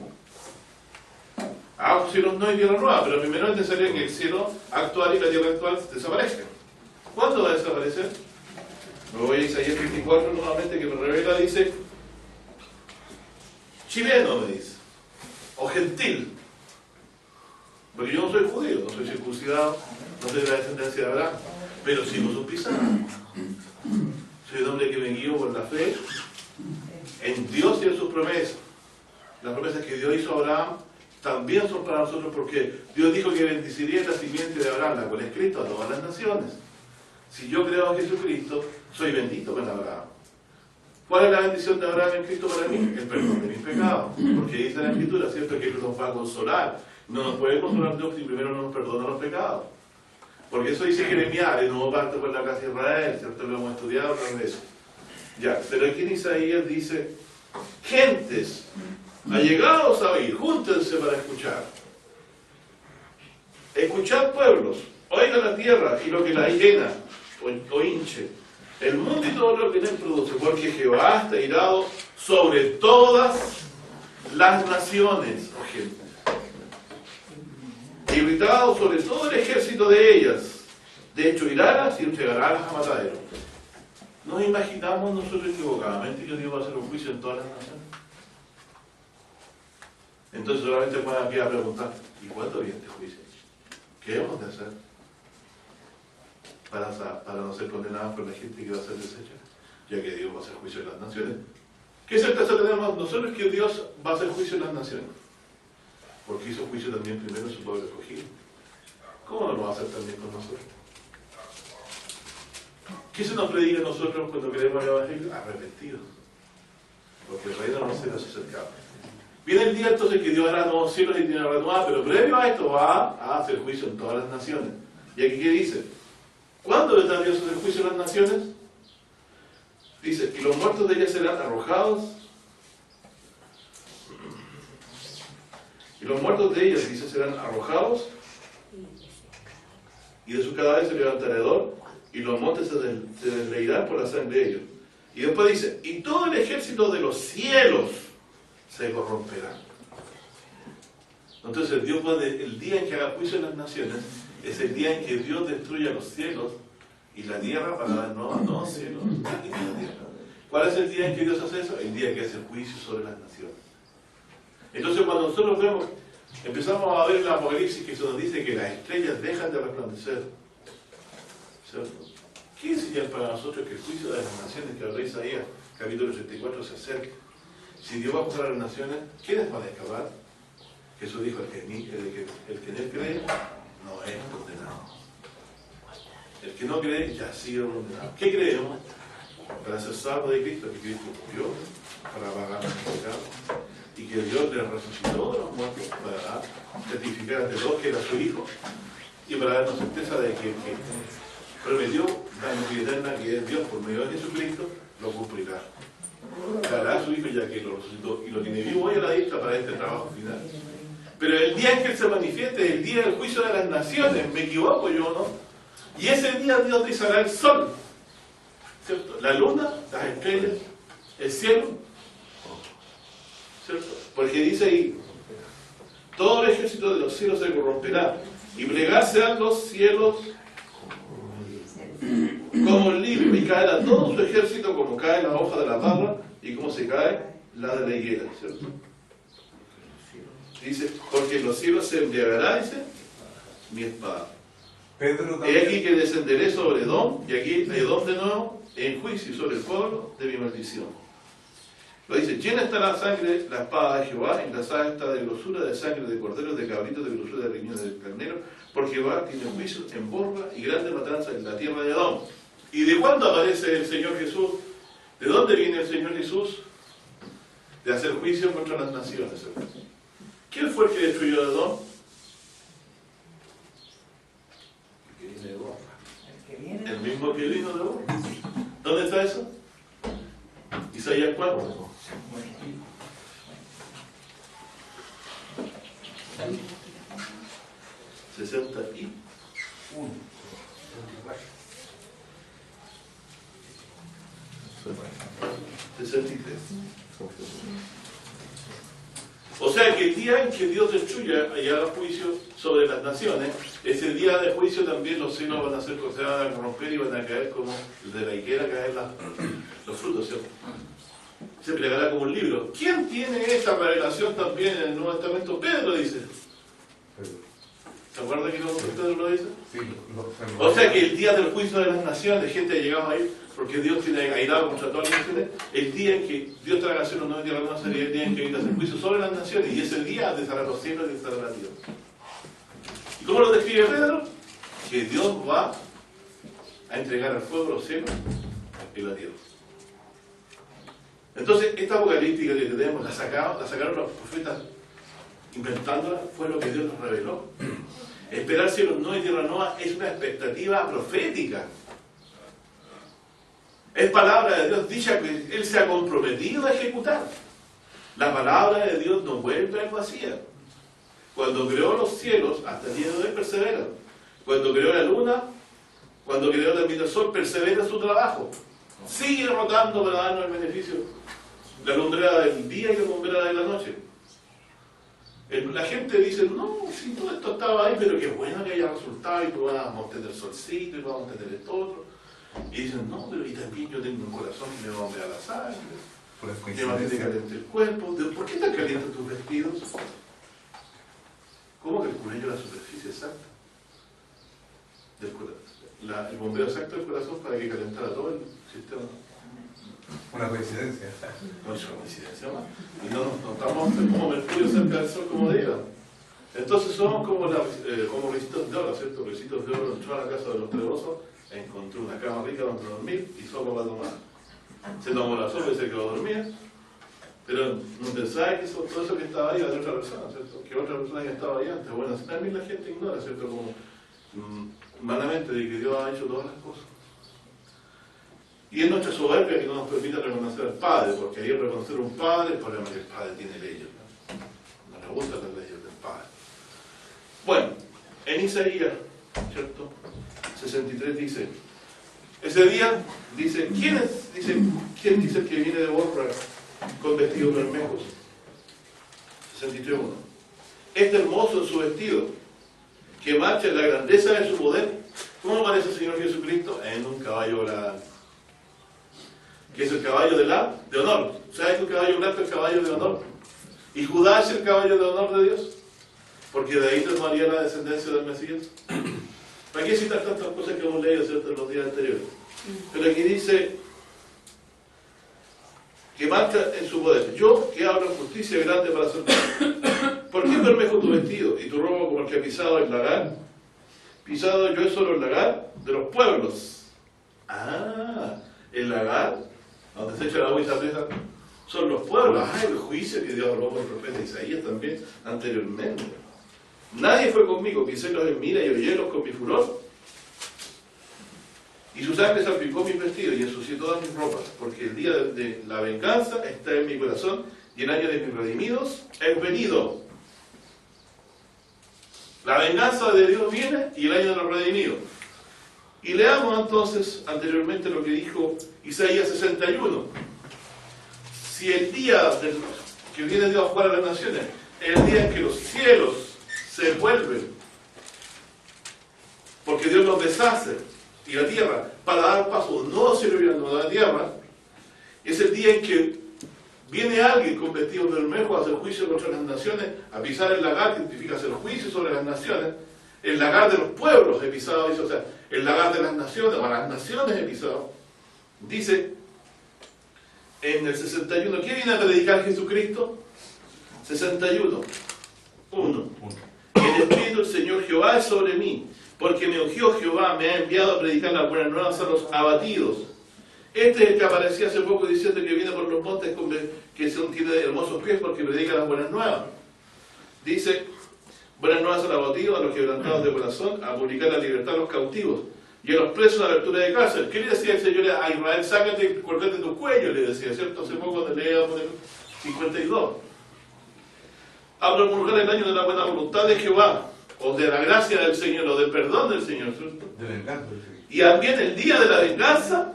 Cielos no hay tierra nueva, pero primero es necesario que el cielo actual y la tierra actual desaparezcan. ¿Cuándo va a desaparecer? Me voy a Isaías 24 nuevamente, que me revela, dice, chileno me dice, o gentil, porque yo no soy judío, no soy circuncidado, no soy de la descendencia de Abraham, pero sigo sus pisadas. Soy un hombre que me guío por la fe en Dios y en sus promesas. Las promesas que Dios hizo a Abraham también son para nosotros, porque Dios dijo que bendeciría la simiente de Abraham, la cual es Cristo, a todas las naciones. Si yo creo en Jesucristo, soy bendito con Abraham. ¿Cuál es la bendición de Abraham en Cristo para mí? El perdón de mis pecados. Porque dice la Escritura, ¿cierto?, que Él nos va a consolar. No nos puede consolar Dios si primero no nos perdona los pecados. Porque eso dice Jeremías, el nuevo pacto con la casa de Israel, ¿cierto? Lo hemos estudiado otra vez. Ya, pero aquí en Isaías dice, gentes, allegados a oír, júntense para escuchar. Escuchad, pueblos, oiga la tierra y lo que la llena o hinche, el mundo y todo lo que en él produce, porque Jehová está irado sobre todas las naciones, oh gente, irritado sobre todo el ejército de ellas. De hecho, irá y entregará a matadero. ¿Nos imaginamos nosotros equivocadamente que Dios va a hacer un juicio en todas las naciones? Entonces solamente pueden aquí a preguntar, ¿y cuándo viene este juicio? ¿Qué hemos de hacer para no ser condenados por la gente que va a ser deshecha? Ya que Dios va a hacer juicio en las naciones. ¿Qué certeza tenemos nosotros que Dios va a hacer juicio en las naciones? Porque hizo juicio también primero en su pueblo escogido. ¿Cómo no lo va a hacer también con nosotros? ¿Qué se nos predica a nosotros cuando creemos el Evangelio? Arrepentidos. Porque el reino no se nos ha acercado. Viene el día entonces que Dios hará nuevos cielos y tierra nueva, pero previo a esto va a hacer juicio en todas las naciones. ¿Y aquí qué dice? ¿Cuándo vendrá Dios a hacer juicio en las naciones? Dice, y los muertos de ellas serán arrojados. Y los muertos de ellas, dice, serán arrojados. Y de sus cadáveres se levantará hedor, y los montes se desleirán por la sangre de ellos. Y después dice, y todo el ejército de los cielos se corromperá. Entonces Dios va el día en que haga juicio en las naciones, es el día en que Dios destruya los cielos y la tierra para dar nuevos cielos y la tierra. ¿Cuál es el día en que Dios hace eso? El día en que hace juicio sobre las naciones. Entonces cuando nosotros vemos, empezamos a ver el Apocalipsis que se nos dice que las estrellas dejan de resplandecer, ¿cierto? ¿Qué señal para nosotros que el juicio de las naciones que habla Isaías, capítulo 84, se acerca? Si Dios va a juzgar a las naciones, ¿quiénes van a escapar? Jesús dijo, el que en él cree, no es condenado. El que no cree, ya ha sido condenado. ¿Qué creemos? Para ser salvo de Cristo, que Cristo murió para pagar nuestros pecados, y que Dios le resucitó de los muertos para certificar ante todos que era su Hijo, y para darnos certeza de que prometió darnos vida eterna, que es Dios por medio de Jesucristo, lo cumplirá. Dará a su Hijo ya que lo resucitó y lo tiene vivo hoy a la diestra para este trabajo final. Pero el día en que Él se manifieste es el día del juicio de las naciones. ¿Me equivoco yo o no? Y ese día Dios rizará el sol, ¿cierto? La luna, las estrellas, el cielo, ¿cierto? Porque dice ahí, todo el ejército de los cielos se corromperá y plegarse a los cielos como el libro, y caerá todo su ejército como cae la hoja de la parra y como se cae la de la higuera, ¿cierto? Dice, porque en los cielos se embriagará, dice, mi espada. Pedro He también. aquí que descenderé sobre Edom, y aquí Edom de nuevo, en juicio sobre el pueblo de mi maldición. Lo dice, llena está la sangre, la espada de Jehová, y la sangre está de grosura de sangre de corderos, de cabritos, de grosura de riñones de carnero, porque Jehová tiene juicio en borra y grande matanza en la tierra de Edom. ¿Y de cuándo aparece el Señor Jesús? ¿De dónde viene el Señor Jesús? De hacer juicio contra las naciones. ¿Quién fue el que destruyó a Edom? Que viene de borra. El mismo que vino de borra. ¿Dónde está eso? Isaías 4. ¿61? 63. O sea que el día en que Dios destruya y haga juicio sobre las naciones, ese día de juicio también los cielos van a ser, se van a corromper y van a caer como el de la higuera caen los frutos, ¿cierto? Se plegará como un libro. ¿Quién tiene esta revelación también en el Nuevo Testamento? Pedro dice. ¿Se acuerda que Pedro lo dice? Sí, O sea que el día del juicio de las naciones, gente ha llegado ahí, porque Dios tiene airado contra todas las naciones, el día en que Dios traga cielo no tierra no sería el día en que viene a hacer juicio sobre las naciones, y ese día deshará los cielos y deshará la tierra. ¿Y cómo lo describe Pedro? Que Dios va a entregar al fuego los cielos y la tierra. Entonces, esta apocalíptica que tenemos, la sacaron los profetas inventándola, fue lo que Dios nos reveló. Esperar cielos no y tierra nueva es una expectativa profética. Es palabra de Dios dicha que Él se ha comprometido a ejecutar. La palabra de Dios no vuelve al vacío. Cuando creó los cielos, hasta el día de hoy persevera. Cuando creó la luna, cuando creó también el sol, persevera en su trabajo. Sigue rotando para darnos el beneficio. La lumbrera del día y la lumbrera de la noche. La gente dice, no, si todo esto estaba ahí, pero qué bueno que haya resultado y podamos tener solcito y podamos tener esto otro. Y dicen, no, pero y también yo tengo un corazón que me bombea la sangre, que mantiene caliente el cuerpo. ¿Por qué están calientes tus vestidos? ¿Cómo calculé yo la superficie exacta del corazón? El bombeo exacto del corazón para que calentara todo el sistema. Una coincidencia. No es una coincidencia más. Y no estamos como Mercurio cerca del Sol como de Eva. Entonces somos como recitos de oro, ¿cierto? Recitos de oro. Entró a la casa de los trevosos, encontró una cama rica donde dormir y sopa para tomar. Se tomó la sopa y se quedó dormida. Pero no pensaba que todo eso que estaba ahí era de otra persona, ¿cierto? Que otra persona que estaba ahí antes. Bueno, también la gente ignora, ¿cierto? Como humanamente de que Dios ha hecho todas las cosas. Y es nuestra soberbia que no nos permite reconocer al Padre, porque ahí reconocer a un Padre, el problema es que el Padre tiene leyes, ¿no? No le gustan las leyes del Padre. Bueno, en Isaías, ¿cierto? 63 dice, ese día, dice, ¿quién dice que viene de Borra con vestidos bermejos? 63.1. Este hermoso en su vestido, que marcha en la grandeza de su poder. ¿Cómo aparece el Señor Jesucristo? En un caballo blanco. Que es el caballo de honor. ¿Sabes que el caballo blanco es el caballo de honor? ¿Y Judá es el caballo de honor de Dios? Porque de ahí tomaría la descendencia del Mesías. ¿Para qué citar tantas cosas que hemos leído, ¿cierto?, en los días anteriores? Pero aquí dice que marcha en su poder. Yo que hablo en justicia grande para hacer. ¿Por qué bermejo tu vestido y tu robo como el que ha pisado el lagar? Pisado yo es solo el lagar de los pueblos. Ah, el lagar, donde se echa el agua y se aprieta, son los pueblos. Ah, el juicio que Dios habló por el profeta Isaías también anteriormente. Nadie fue conmigo, pisé los en mira y hoyelos con mi furor. Y su sangre salpicó mis vestidos y ensució todas mis ropas, porque el día de la venganza está en mi corazón y el año de mis redimidos es venido. La venganza de Dios viene y el año de los redimidos. Y leamos entonces anteriormente lo que dijo Isaías 61. Si el día que viene Dios a jugar a las naciones es el día en que los cielos se vuelven, porque Dios los deshace, y la tierra, para dar paso no se le a la tierra, es el día en que viene alguien con vestidos de bermejo a hacer juicio contra las naciones, a pisar el lagar, que significa hacer juicio sobre las naciones. El lagar de los pueblos he pisado, dice, o sea, el lagar de las naciones, o las naciones he pisado. Dice en el 61, ¿qué viene a predicar Jesucristo? 61, 1. El Espíritu del Señor Jehová es sobre mí, porque me ungió Jehová, me ha enviado a predicar las buenas nuevas a los abatidos. Este es el que aparecía hace poco diciendo que viene por los montes que tiene hermosos pies porque predica las buenas nuevas. Dice, buenas nuevas a los abatidos, a los quebrantados de corazón, a publicar la libertad a los cautivos y a los presos a la abertura de cárcel. ¿Qué le decía el Señor a Israel? Sácate, cortate tu cuello, le decía, ¿cierto? Hace poco cuando leíamos el 52. A promulgar el año de la buena voluntad de Jehová, o de la gracia del Señor, o del perdón del Señor, ¿cierto? De venganza. Y también el día de la venganza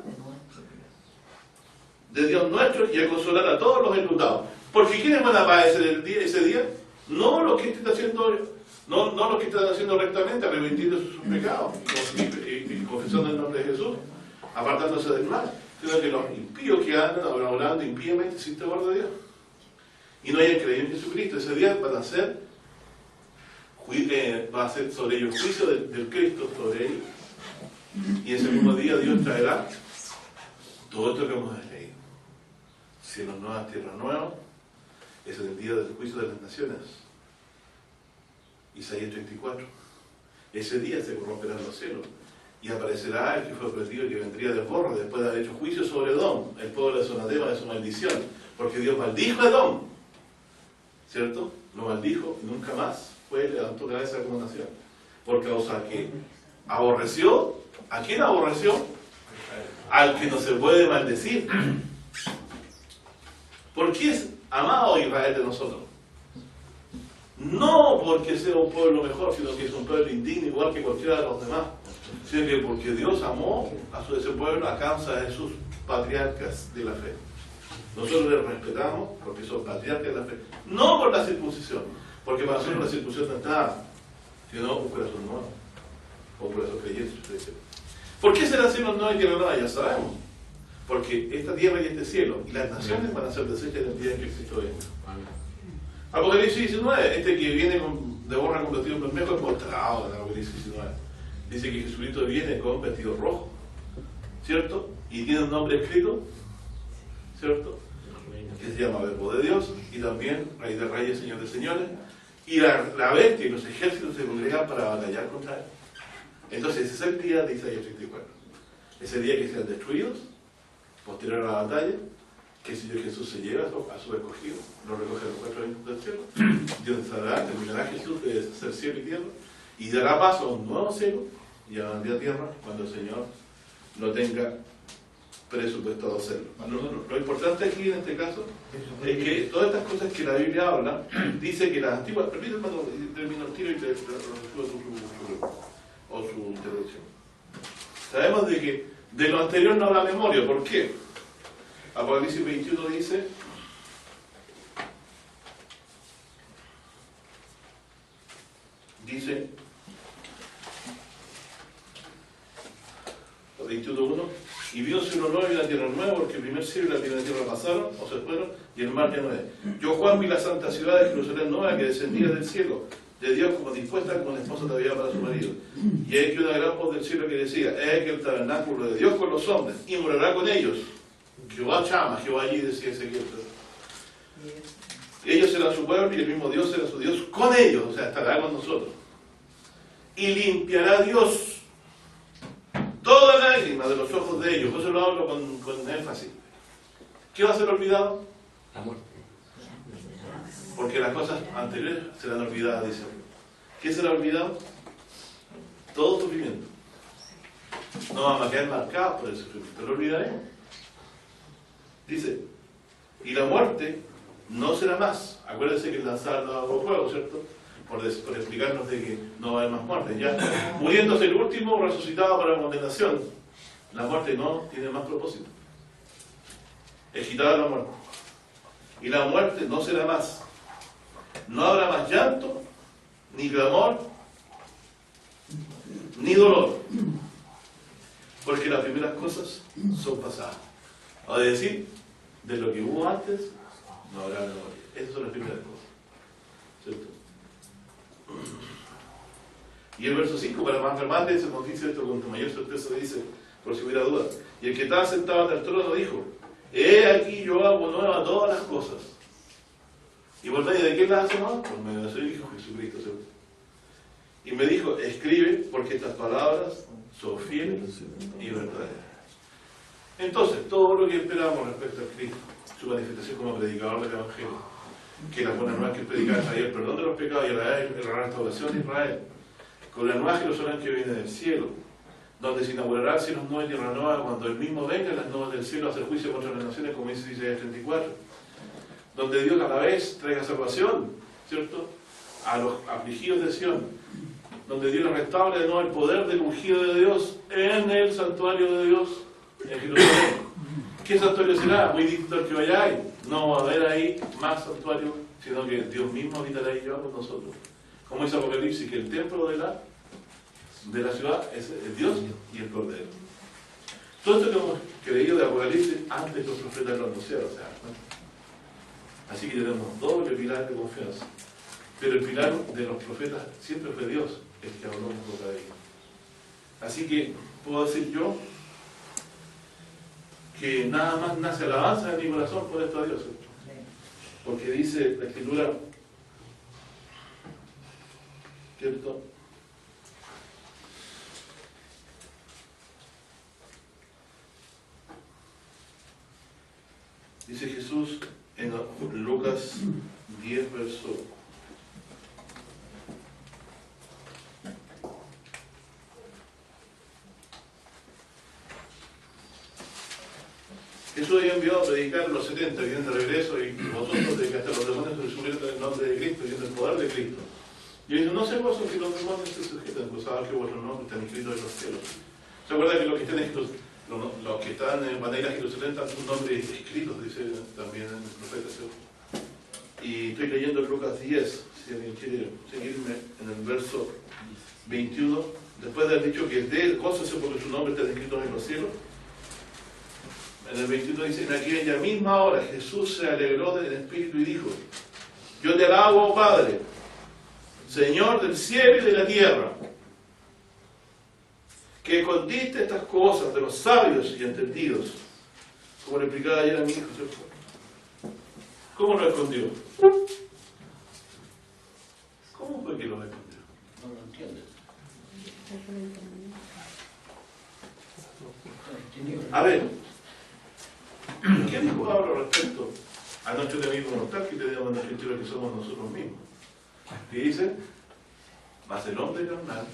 de Dios nuestro y a consolar a todos los enlutados. Porque ¿quiénes van a padecer ese día? No los que estén haciendo, no los que están haciendo rectamente, arrepintiendo sus pecados y confesando el nombre de Jesús, apartándose del mal, sino que los impíos que andan hablando impíamente sin temor de Dios y no hayan creído en Jesucristo. Ese día va a ser sobre ellos juicio del Cristo sobre ellos, y ese mismo día Dios traerá todo esto que hemos leído: cielos nuevas, tierra nueva. Ese es el día del juicio de las naciones. Isaías 34. Ese día se corromperán los cielos y aparecerá el que fue prometido y que vendría del borro después de haber hecho juicio sobre Edom, el pueblo de su anatema, de su maldición, porque Dios maldijo a Edom, ¿cierto? Lo maldijo y nunca más levantó cabeza como nación, por causa que aborreció. ¿A quién aborreció? Al que no se puede maldecir. ¿Por qué es amado Israel de nosotros? No porque sea un pueblo mejor, sino que es un pueblo indigno igual que cualquiera de los demás, sino que porque Dios amó a ese pueblo a causa de sus patriarcas de la fe. Nosotros les respetamos porque son patriarcas de la fe, no por la circuncisión, porque para nosotros la circuncisión no es nada, sino un corazón nuevo, o un corazón creyente. ¿Por qué será cielo nuevo y tierra nueva? Ya sabemos. Porque esta tierra y este cielo y las naciones van a ser desechas en el día en que Cristo venga. Apocalipsis 19, este que viene de borra convertido en bermejo, es mostrado en Apocalipsis 19. Dice que Jesucristo viene con vestido rojo, ¿cierto? Y tiene un nombre escrito, ¿cierto? Que se llama Verbo de Dios, y también Rey de Reyes, Señor de Señores. Y la bestia y los ejércitos se congregan para batallar contra él. Entonces ese es el día de Isaías 34. Ese día que sean destruidos, posterior a la batalla, que el Señor Jesús se lleva a su escogido, lo recoge a los 4 vientos del cielo, Dios terminará Jesús de ser cielo y tierra, y dará paso a un nuevo cielo y a una nueva tierra cuando el Señor lo tenga presupuestado hacerlo. Lo importante aquí en este caso es que todas estas cosas que la Biblia habla, dice que las antiguas, permítame cuando termino el tiro y te o su introducción. Sabemos de que de lo anterior no habrá memoria. ¿Por qué? Apocalipsis 21 dice: dice 21:1, y vio cielo nuevo y la tierra nueva, porque el primer cielo y la primera tierra pasaron, o se fueron, y el mar ya no es. Yo, Juan, vi la santa ciudad de Jerusalén nueva que descendía del cielo, de Dios, como dispuesta como una esposa todavía para su marido. Y hay que una gran voz del cielo que decía: he que el tabernáculo de Dios con los hombres, y morará con ellos. Jehová llama, Jehová allí, decía Ezequiel. Ellos serán su pueblo y el mismo Dios será su Dios con ellos, o sea, estará con nosotros. Y limpiará Dios toda lágrima de los ojos de ellos. Por eso lo hablo con énfasis. ¿Qué va a ser olvidado? La muerte. Porque las cosas anteriores serán olvidadas, dice. ¿Qué será olvidado? Todo sufrimiento. No vamos a quedar marcados por el sufrimiento, lo olvidaremos. Dice, y la muerte no será más. Acuérdense que el lanzar no hago fuego, ¿cierto? Por explicarnos de que no va a haber más muerte. Ya, muriéndose el último, resucitado para la condenación. La muerte no tiene más propósito. Es quitada la muerte. Y la muerte no será más. No habrá más llanto, ni clamor, ni dolor. Porque las primeras cosas son pasadas. Es decir, de lo que hubo antes, no habrá memoria. Esas son las primeras cosas. ¿Cierto? Y el verso 5, para más remate, se nos dice esto con mayor certeza, dice, por si hubiera duda. Y el que estaba sentado ante el trono dijo: he aquí yo hago nuevas todas las cosas. ¿Y por medio de quién las hace nuevas? Por medio de su Hijo Jesucristo, ¿cierto? Y me dijo: escribe, porque estas palabras son fieles y verdaderas. Entonces, todo lo que esperamos respecto a Cristo, su manifestación como predicador del Evangelio, que la buena nueva que predicaba Israel, el perdón de los pecados y la restauración de Israel, con la nueva Jerusalén que viene del cielo, donde se inaugurará cielos nuevos y tierra nueva cuando el mismo venga las nubes del cielo a hacer juicio contra las naciones, como dice Isaías 34, donde Dios a la vez traiga salvación, ¿cierto?, a los afligidos de Sion, donde Dios restaure de nuevo el poder del ungido de Dios en el santuario de Dios en Jerusalén. ¿Qué santuario será? Muy distinto al que vayáis. No va a haber ahí más santuario, sino que Dios mismo habitará ahí con nosotros. Como dice Apocalipsis, que el templo de la ciudad es el Dios y el Cordero. Todo esto que hemos creído de Apocalipsis antes que los profetas lo anunciaron. Así que tenemos doble pilar de confianza. Pero el pilar de los profetas siempre fue Dios, el que habló en boca de ellos. Así que puedo decir yo que nada más nace alabanza en mi corazón por esto a Dios. Porque dice la Escritura, ¿cierto? Dice Jesús en Lucas 10, verso 1. Jesús había enviado a predicar a los 70, vienen de regreso, y vosotros predicaste a los demonios se subieron en el nombre de Cristo y en el poder de Cristo. Y ellos no se gozan si los demonios se sujetan, pues saben que vuestros nombres están escritos en los cielos. ¿Se acuerdan que los que están escritos, los que están en Bandeira Jerusalén están sus nombres escritos, dice también el profeta? ¿Sí? Y estoy leyendo en Lucas 10, si alguien quiere seguirme en el verso 21, después de haber dicho que gózase porque su nombre está escrito en los cielos. En el 21 dice, en aquella misma hora Jesús se alegró del Espíritu y dijo, yo te alabo, Padre, Señor del cielo y de la tierra, que escondiste estas cosas de los sabios y entendidos, como le explicaba ayer a mi hijo, ¿cierto? ¿Cómo lo escondió? ¿Cómo fue que lo escondió? No lo entiendes. A ver, ¿qué dijo Pablo respecto a nuestro enemigo mortal que tenemos en la escritura que somos nosotros mismos? Que dice, mas el hombre carnal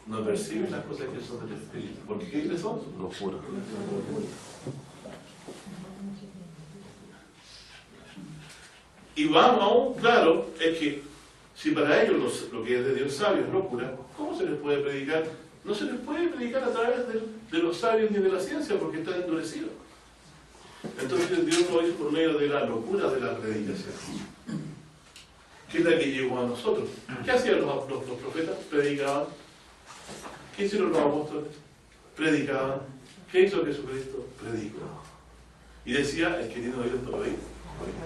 no percibe las cosas que son del Espíritu. ¿Porque qué le son? Locura. Y vamos aún, claro, es que si para ellos lo que es de Dios sabio es locura, ¿cómo se les puede predicar? No se les puede predicar a través de los sabios ni de la ciencia porque están endurecidos. Entonces Dios lo hizo por medio de la locura de la predicación, que es la que llegó a nosotros. ¿Qué hacían los profetas? Predicaban. ¿Qué hicieron los apóstoles? Predicaban. ¿Qué hizo Jesucristo? Predicó. Y decía, el que tiene oídos para oír.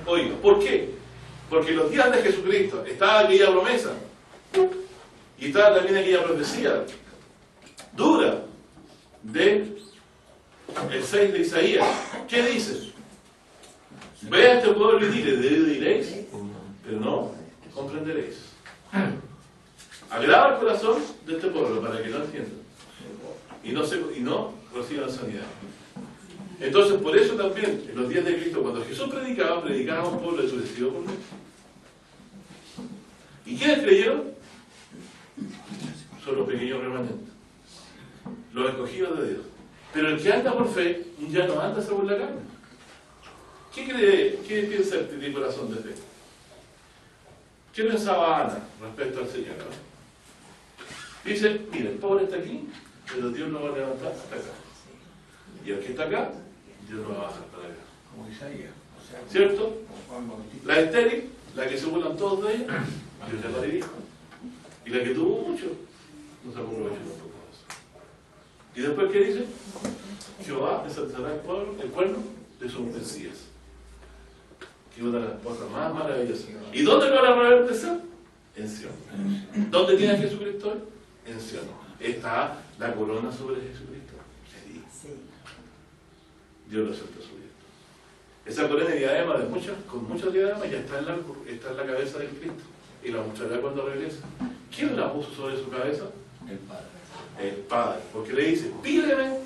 Oiga, ¿por qué? Porque los días de Jesucristo estaba aquella promesa y estaba también aquella profecía dura de el 6 de Isaías. ¿Qué dice? Ve a este pueblo y dile, diréis, pero no comprenderéis. Agrava el corazón de este pueblo para que no entiendan y no reciban sanidad. Entonces, por eso también, en los días de Cristo, cuando Jesús predicaba a un pueblo endurecido por Dios. ¿Y quiénes creyeron? Son los pequeños remanentes, los escogidos de Dios. Pero el que anda por fe, ya no anda según la carne. ¿Qué piensa el corazón de fe? ¿Qué pensaba Ana respecto al Señor? Dice, mira, el pobre está aquí, pero Dios lo va a levantar hasta acá. Y el que está acá, Dios lo va a bajar para acá. Como Isaías. ¿Cierto? Como Juan Bautista. La estéril, la que se burlan todos de ella, Dios le parió hijo. Y la que tuvo mucho, no sacó provecho tampoco de eso. Y después, ¿qué dice? Jehová desatará el cuerno de sus Mesías. Que una de las cosas más maravillosas. ¿Y dónde lo van a reverdecer? En Sion. ¿Dónde tiene a Jesucristo hoy? En Sion. Está la corona sobre Jesucristo. Dios lo suelta su vida. Esa corona y diadema con muchas diademas ya está en la cabeza del Cristo. Y la mostrará cuando regrese. ¿Quién la puso sobre su cabeza? El Padre. El Padre. Porque le dice, pídeme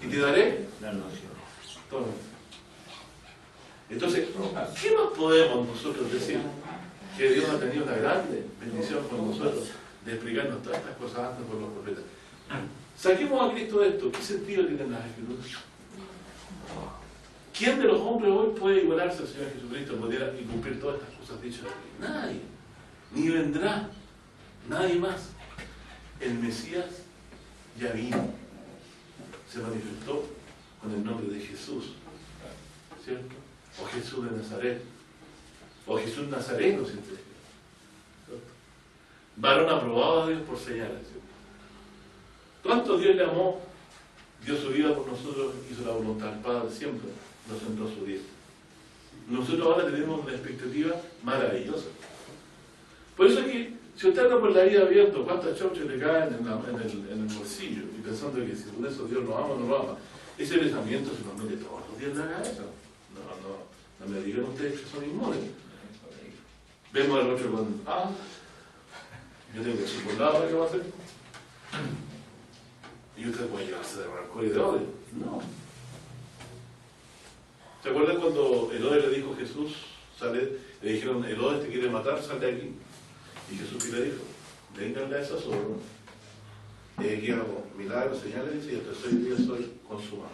y te daré La noción. todo. Entonces, ¿qué más podemos nosotros decir? Que Dios ha tenido una grande bendición con nosotros de explicarnos todas estas cosas antes por los profetas. Saquemos a Cristo de esto. ¿Qué sentido tienen las Escrituras? ¿Quién de los hombres hoy puede igualarse al Señor Jesucristo y cumplir todas estas cosas dichas? Nadie. Ni vendrá. Nadie más. El Mesías ya vino. Se manifestó con el nombre de Jesús. ¿Cierto? o Jesús de Nazaret, o Jesús Nazareno, si usted quiere. Varón aprobado a Dios por señales. ¿Cierto? ¿Cuánto Dios le amó? Dio su vida por nosotros, hizo la voluntad del Padre, siempre nos sentó a su diestra. Nosotros ahora tenemos una expectativa maravillosa. Por eso es que, si usted anda por la vida abierto, ¿cuántas chauchas le caen en el bolsillo? Y pensando que si con eso Dios nos ama o no lo ama. Ese pensamiento se nos mete todos los días en la cabeza. No me digan ustedes que son inmunes. Vemos al otro con, yo tengo que ir por lado, ¿qué va a hacer? Y usted puede llevarse de rencor y de odio. No. ¿Se acuerdan cuando Herodes le dijo a Jesús, le dijeron, Herodes te quiere matar, sal de aquí? Y Jesús ¿qué le dijo? Vénganle a esa zorra. Y aquí hago milagros, señales, y el tercer día soy consumado.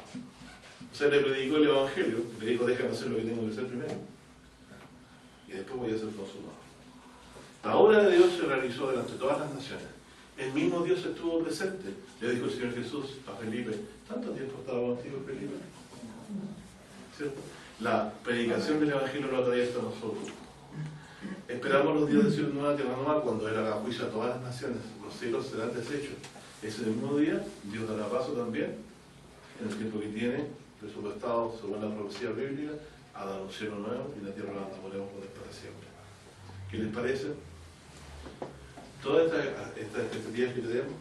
O sea, le predicó el Evangelio, le dijo, déjame hacer lo que tengo que hacer primero. Y después voy a ser consumado. La obra de Dios se realizó delante de todas las naciones. El mismo Dios estuvo presente. Le dijo el Señor Jesús a Felipe, ¿tanto tiempo estaba contigo, Felipe? ¿Cierto? La predicación del Evangelio lo traía hasta nosotros. Esperamos los días de cielo nueva, tierra nueva, cuando Él haga juicio a todas las naciones. Los cielos serán deshechos. Ese mismo día, Dios dará paso también, en el tiempo que tiene, presupuestado según la profecía bíblica, a dar un cielo nuevo y la tierra la volveremos poder para siempre. ¿Qué les parece? Todas estas expectativas que tenemos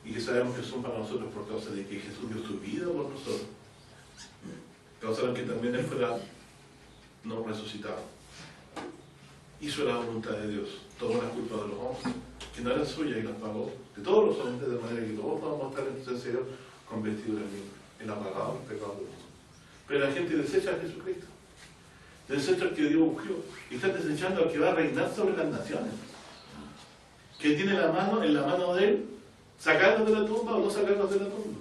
y que sabemos que son para nosotros por causa de que Jesús dio su vida por nosotros, causaron que también Él fuera no resucitado. Hizo la voluntad de Dios, tomó las culpas de los hombres, que no eran suyas y las pagó, de todos los hombres, de manera que todos podamos estar en presencia de Dios con vestiduras limpias. Él ha pagado los pecados de los hombres. Pero la gente desecha a Jesucristo, desecha al que Dios ungió, y está desechando al que va a reinar sobre las naciones, que tiene la mano en la mano de Él, sacarnos de la tumba o no sacarnos de la tumba.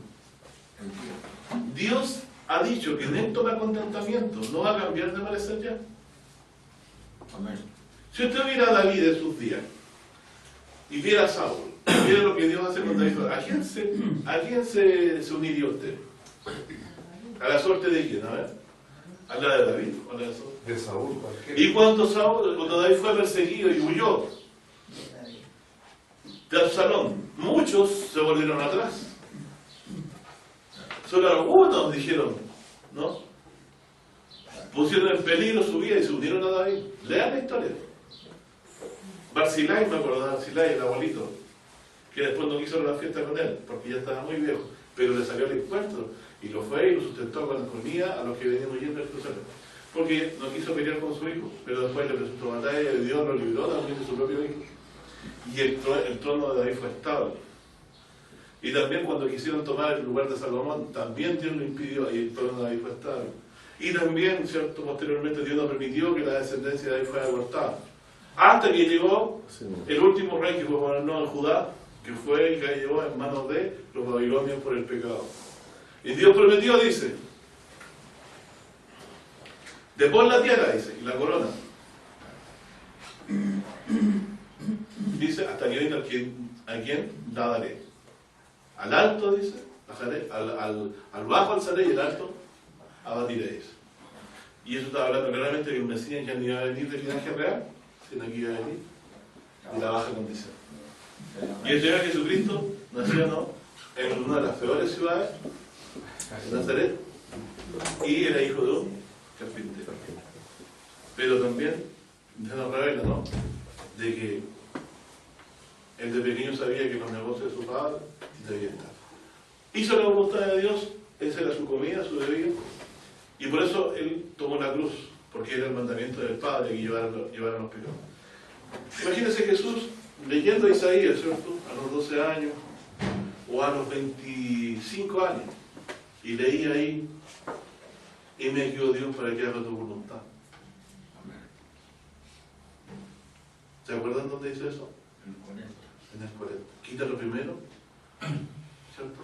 Dios ha dicho que en esto va contentamiento, no va a cambiar de parecer ya. Amén. Si usted viera a David en sus días y viera a Saúl, y viera lo que Dios hace con David, ¿a quién se uniría usted? ¿A la suerte de quién? A ver, ¿a la de David o a la de Saúl? De Saúl, cualquiera. ¿Y cuando David fue perseguido y huyó de Absalón, muchos se volvieron atrás? Solo algunos dijeron, ¿no? Pusieron en peligro su vida y se unieron a David. Lean la historia. Barzilai, me acuerdo de Barzilai, el abuelito, que después no quiso la fiesta con él, porque ya estaba muy viejo, pero le salió el encuentro, y lo fue y lo sustentó con comida a los que venían huyendo de Jerusalén. Porque no quiso pelear con su hijo, pero después le presentó batalla y Dios lo libró también de su propio hijo. Y el trono de David fue estable. Y también cuando quisieron tomar el lugar de Salomón, también Dios lo impidió y el trono de David fue estable. Y también, ¿cierto?, posteriormente Dios no permitió que la descendencia de David fuera abortada. Hasta que llegó el último rey que fue gobernador en Judá, que fue y cayó en manos de los babilonios por el pecado. Y Dios prometió, dice, depón la tierra, dice, y la corona. Dice, hasta que venga a quien la daré. Al alto, dice, bajaré, al bajo alzaré y el alto abatiréis. Y eso está hablando claramente de que un Mesías ya no iba a venir de linaje real, sino que iba a venir de la baja condición. Y el Señor Jesucristo nació, ¿no?, en una de las peores ciudades, en Nazaret, y era hijo de un carpintero. Pero también se nos revela, ¿no?, de que él de pequeño sabía que los negocios de su padre debían estar. Hizo la voluntad de Dios, esa era su comida, su bebida, y por eso él tomó la cruz, porque era el mandamiento del Padre que llevaran los pecados. Imagínense Jesús leyendo a Isaías, ¿cierto?, a los 12 años o a los 25 años, y leía ahí, y me guió Dios para que haga tu voluntad. ¿Se acuerdan dónde dice eso? En el 40. Quita lo primero, ¿cierto?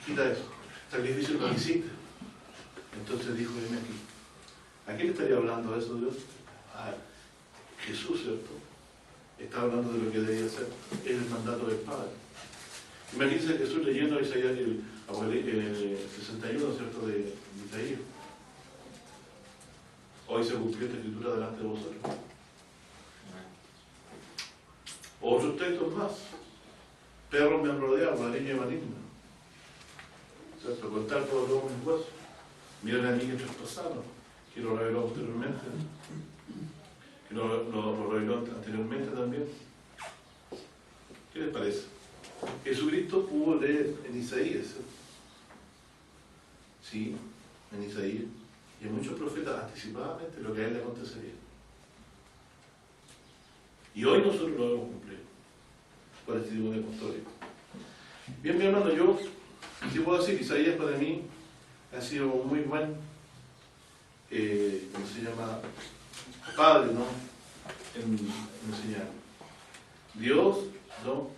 Quita eso. Sacrificio lo que hiciste. Entonces dijo, dime aquí. ¿A quién estaría hablando eso Dios? A Jesús, ¿cierto? Está hablando de lo que debía hacer. Es el mandato del Padre. Imagínense Jesús leyendo a Isaías el 61, ¿cierto? De Isaías. Hoy se cumplió esta escritura delante de vosotros. Otros textos más. Perros me han rodeado, maligno y maligno. ¿Cierto? Contar todos los mis huesos. Miren a mí que traspasaron, que lo reveló posteriormente, que lo reveló anteriormente también. ¿Qué les parece? Jesucristo pudo leer en Isaías, ¿sí? Sí, en Isaías. Y muchos profetas anticipadamente lo que a él le acontecería. Y hoy nosotros lo debemos cumplir por este tipo de apostólico. Bien, mi hermano, yo sí puedo decir que Isaías para mí ha sido un muy buen, ¿cómo se llama? Padre, ¿no? En enseñar. Dios, ¿no?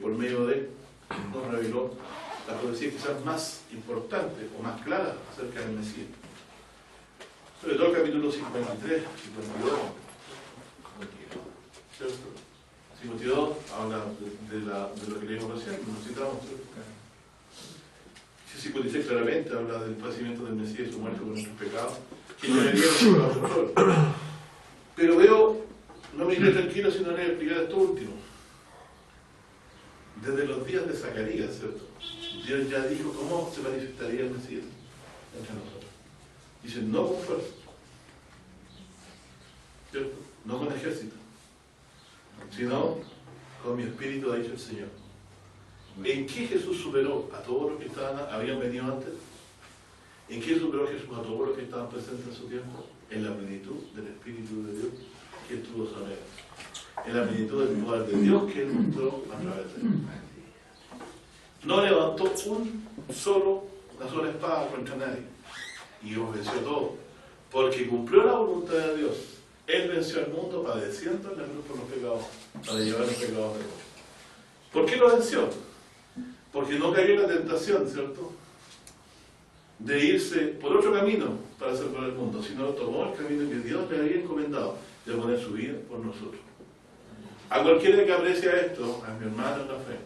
Por medio de él, nos reveló la profecía quizás más importante o más clara acerca del Mesías. Sobre todo el capítulo 53, 52, ¿cierto? 52 habla de lo que leímos recién, nos citamos, ¿cierto? 56 claramente habla del padecimiento del Mesías y su muerte por nuestros pecados, que llegaría a nosotros. Pero veo, no me quedé tranquilo si no le voy a explicar esto último. Desde los días de Zacarías, ¿cierto? Dios ya dijo cómo se manifestaría el Mesías entre nosotros. Dice, no con fuerza, ¿cierto? No con ejército, sino con mi espíritu, ha dicho el Señor. ¿En qué Jesús superó a todos los que habían venido antes? ¿En qué superó Jesús a todos los que estaban presentes en su tiempo? En la plenitud del Espíritu de Dios que él tuvo sobre él. En la plenitud del poder de Dios que él mostró a través de él. No levantó una sola espada contra nadie. Y obedeció todo. Porque cumplió la voluntad de Dios. Él venció al mundo padeciendo en la cruz por los pecados, para llevar los pecados de Dios. ¿Por qué lo venció? Porque no cayó en la tentación, ¿cierto?, de irse por otro camino para salvar el mundo, sino tomó el camino que Dios le había encomendado, de poner su vida por nosotros. A cualquiera que aprecia esto, a mi hermano en la fe,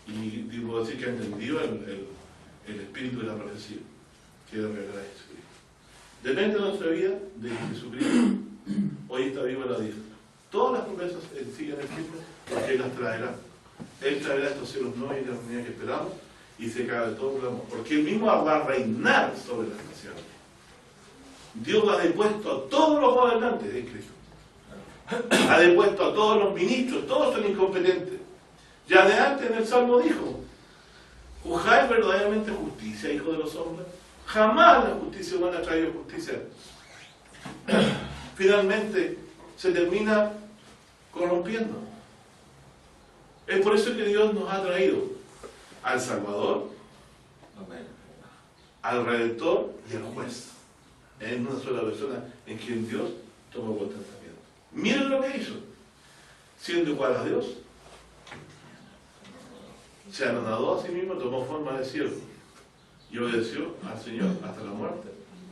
y digo decir que ha entendido el espíritu de la profecía, que es revelar a Jesucristo. Depende de nuestra vida de Jesucristo. Hoy está vivo la diestra. Todas las promesas siguen el tiempo, porque Él las traerá. Él traerá estos cielos nuevos y la unidad que esperamos, y se cae de todo el amor, porque Él mismo va a reinar sobre las naciones. Dios ha depuesto a todos los gobernantes de Cristo. Ha depuesto a todos los ministros, todos son incompetentes. Ya de antes en el Salmo dijo, ¿juzgáis verdaderamente justicia, hijo de los hombres? Jamás la justicia humana ha traído justicia. Finalmente se termina corrompiendo. Es por eso que Dios nos ha traído al Salvador, al Redentor y al Juez. En una sola persona en quien Dios tomó contentamiento. Miren lo que hizo. Siendo igual a Dios, se anonadó a sí mismo, tomó forma de siervo y obedeció al Señor hasta la muerte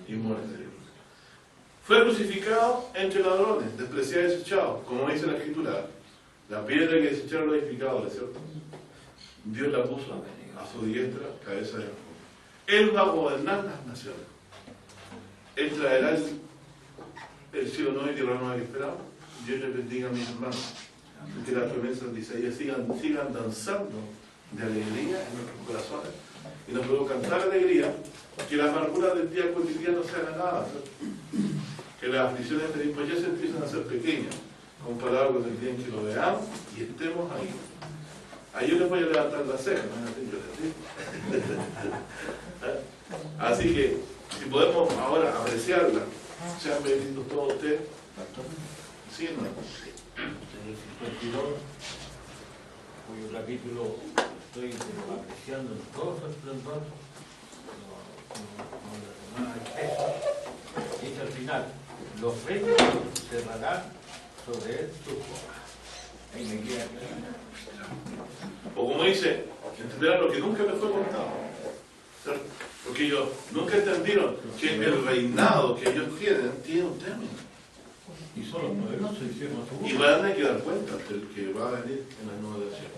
y muerte de Dios. Fue crucificado entre ladrones, despreciado y desechado, como dice la Escritura. La piedra que desecharon los edificadores, ¿cierto? Dios la puso a su diestra, cabeza de Jacob. Él va a gobernar las naciones. Él traerá el cielo nuevo y tierra nueva que esperamos. Dios les bendiga a mis hermanos. Que las promesas de Isaías sigan danzando de alegría en nuestros corazones. Y nos podemos cantar alegría, que las amarguras del día cotidiano se hagan nada, ¿cierto? Que las aflicciones de tiempo ya se empiezan a ser pequeñas, comparado con el día en que lo veamos y estemos ahí. Ahí yo les voy a levantar la ceja, ¿sí? Así que, si podemos ahora apreciarla, sean benditos todos ustedes. ¿Sí, no? En el 52, cuyo capítulo estoy apreciando en todo su esplendor, con la semana del peso, dice al final, los reyes cerrarán sobre él sus bocas. Ahí me queda claro. O como dice, entenderán lo que nunca me fue contado. ¿Cierto? Porque ellos nunca entendieron que el reinado que ellos tiene un término. Y solo poderosos hicieron su boca. Y van a quedar cuenta del que va a venir en la nueva nación.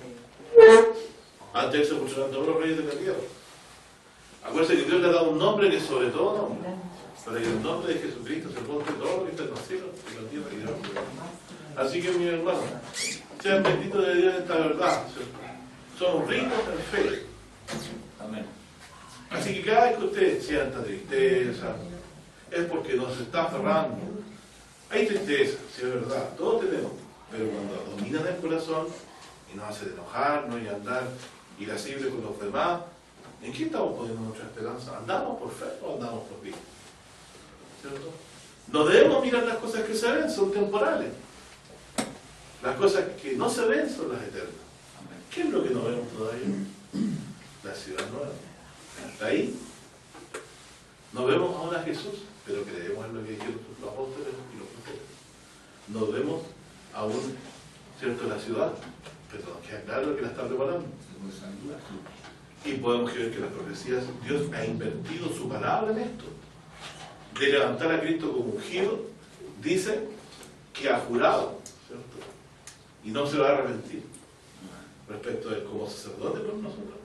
Antes se escucharán todos los reyes de la tierra. Acuérdense que Dios le ha dado un nombre que es sobre todo nombre. para que en el nombre de Jesucristo se ponga todo lo que está en los cielos y en la tierra y debajo de la tierra. Así que, mi hermano, sean benditos de Dios en esta verdad, ¿cierto? Somos ricos en fe. Amén. Así que cada vez que usted sienta tristeza, es porque nos está aferrando. Hay tristeza, si es verdad, todos tenemos, pero cuando dominan el corazón y nos hace enojarnos y andar irascibles con los demás, ¿en qué estamos poniendo nuestra esperanza? ¿Andamos por fe o andamos por vida? ¿Cierto? No debemos mirar las cosas que se ven, son temporales. Las cosas que no se ven son las eternas. ¿Qué es lo que no vemos todavía? La ciudad nueva. Hasta ahí. No vemos aún a Jesús, pero creemos en lo que dijeron los apóstoles y los profetas. No vemos aún, ¿cierto?, la ciudad, pero nos queda claro que la está preparando. Y podemos ver que las profecías, Dios ha invertido su palabra en esto. De levantar a Cristo como ungido, dice que ha jurado, ¿cierto? Y no se va a arrepentir respecto de como sacerdote por nosotros.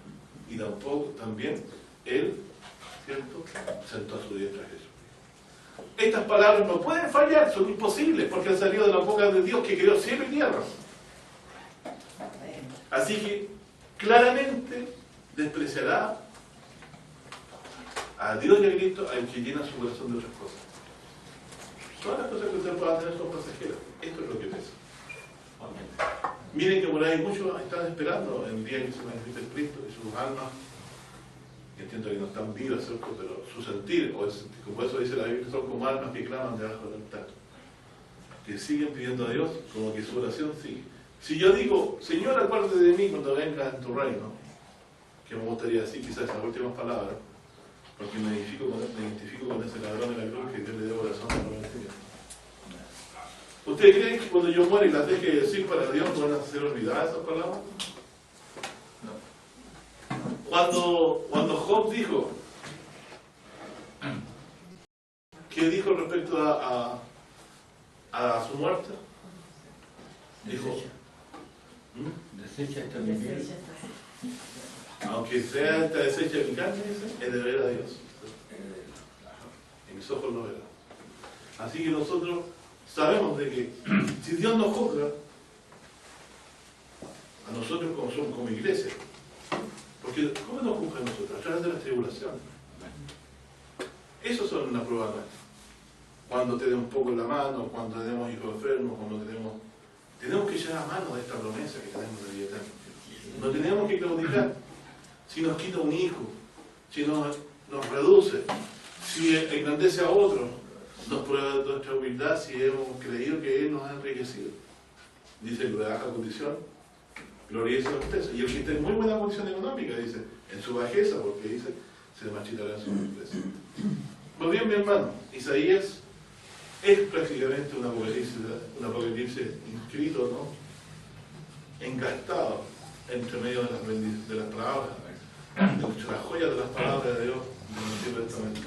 Y tampoco, también, Él, ¿cierto?, sentó a su diestra a Jesús. Estas palabras no pueden fallar, son imposibles, porque han salido de la boca de Dios que creó cielo y tierra. Así que, claramente, despreciará a Dios y a Cristo al que llena su corazón de otras cosas. Todas las cosas que usted pueda tener son pasajeras. Esto es lo que pesa. Miren que por ahí muchos están esperando el día en que se manifieste el Cristo y sus almas, que entiendo que no están vivas, ¿cierto?, pero su sentir, como eso dice la Biblia, son como almas que claman debajo del altar, que siguen pidiendo a Dios, como que su oración sigue. Si yo digo, Señor, acuérdate de mí cuando vengas en tu reino, que me gustaría decir quizás esas últimas palabras, porque me identifico con ese ladrón de la cruz que Dios le dio corazón a la Evangelio. ¿Ustedes creen que cuando yo muera y las deje de decir para Dios van a ser olvidadas esas palabras? Cuando Job dijo, ¿qué dijo respecto a su muerte? Dijo, Desecha esta mi piel. aunque sea esta deshecha de mi carne, he de ver a Dios. Y mis ojos lo verán. Así que nosotros sabemos de que si Dios nos juzga, a nosotros como iglesia, porque ¿cómo nos juzga a nosotros? A través de las tribulaciones. Eso son una prueba nuestra. Cuando tenemos poco en la mano, cuando tenemos hijos enfermos, cuando tenemos que echar a mano de esta promesa que tenemos de vida eterna. No tenemos que claudicar. Si nos quita un hijo, si nos reduce, si engrandece a otro, nos prueba nuestra humildad si hemos creído que Él nos ha enriquecido. Dice que de baja condición, gloriece a ustedes. Y el que está en muy buena condición económica, dice, en su bajeza, porque dice, se marchitará en su empresa. Pues bien, mi hermano, Isaías es prácticamente un apocalipsis inscrito, ¿no?, encastado entre medio de las palabras, entre las joyas de las palabras de Dios del Antiguo Testamento.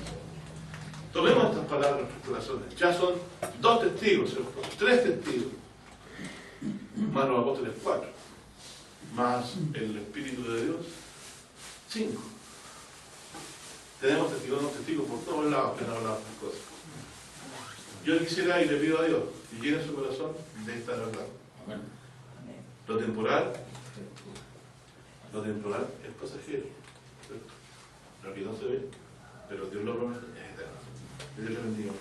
Tomemos estas palabras en nuestros corazones. Ya son 2 testigos, ¿cierto? 3 testigos, más los apóstoles 4, más el Espíritu de Dios 5. Tenemos testigos por todos lados que han hablado estas cosas. Yo quisiera y le pido a Dios que llene su corazón de esta verdad. Lo temporal es pasajero, ¿cierto? Lo que no se ve, pero Dios lo promete, es eterno. Que Dios le bendiga.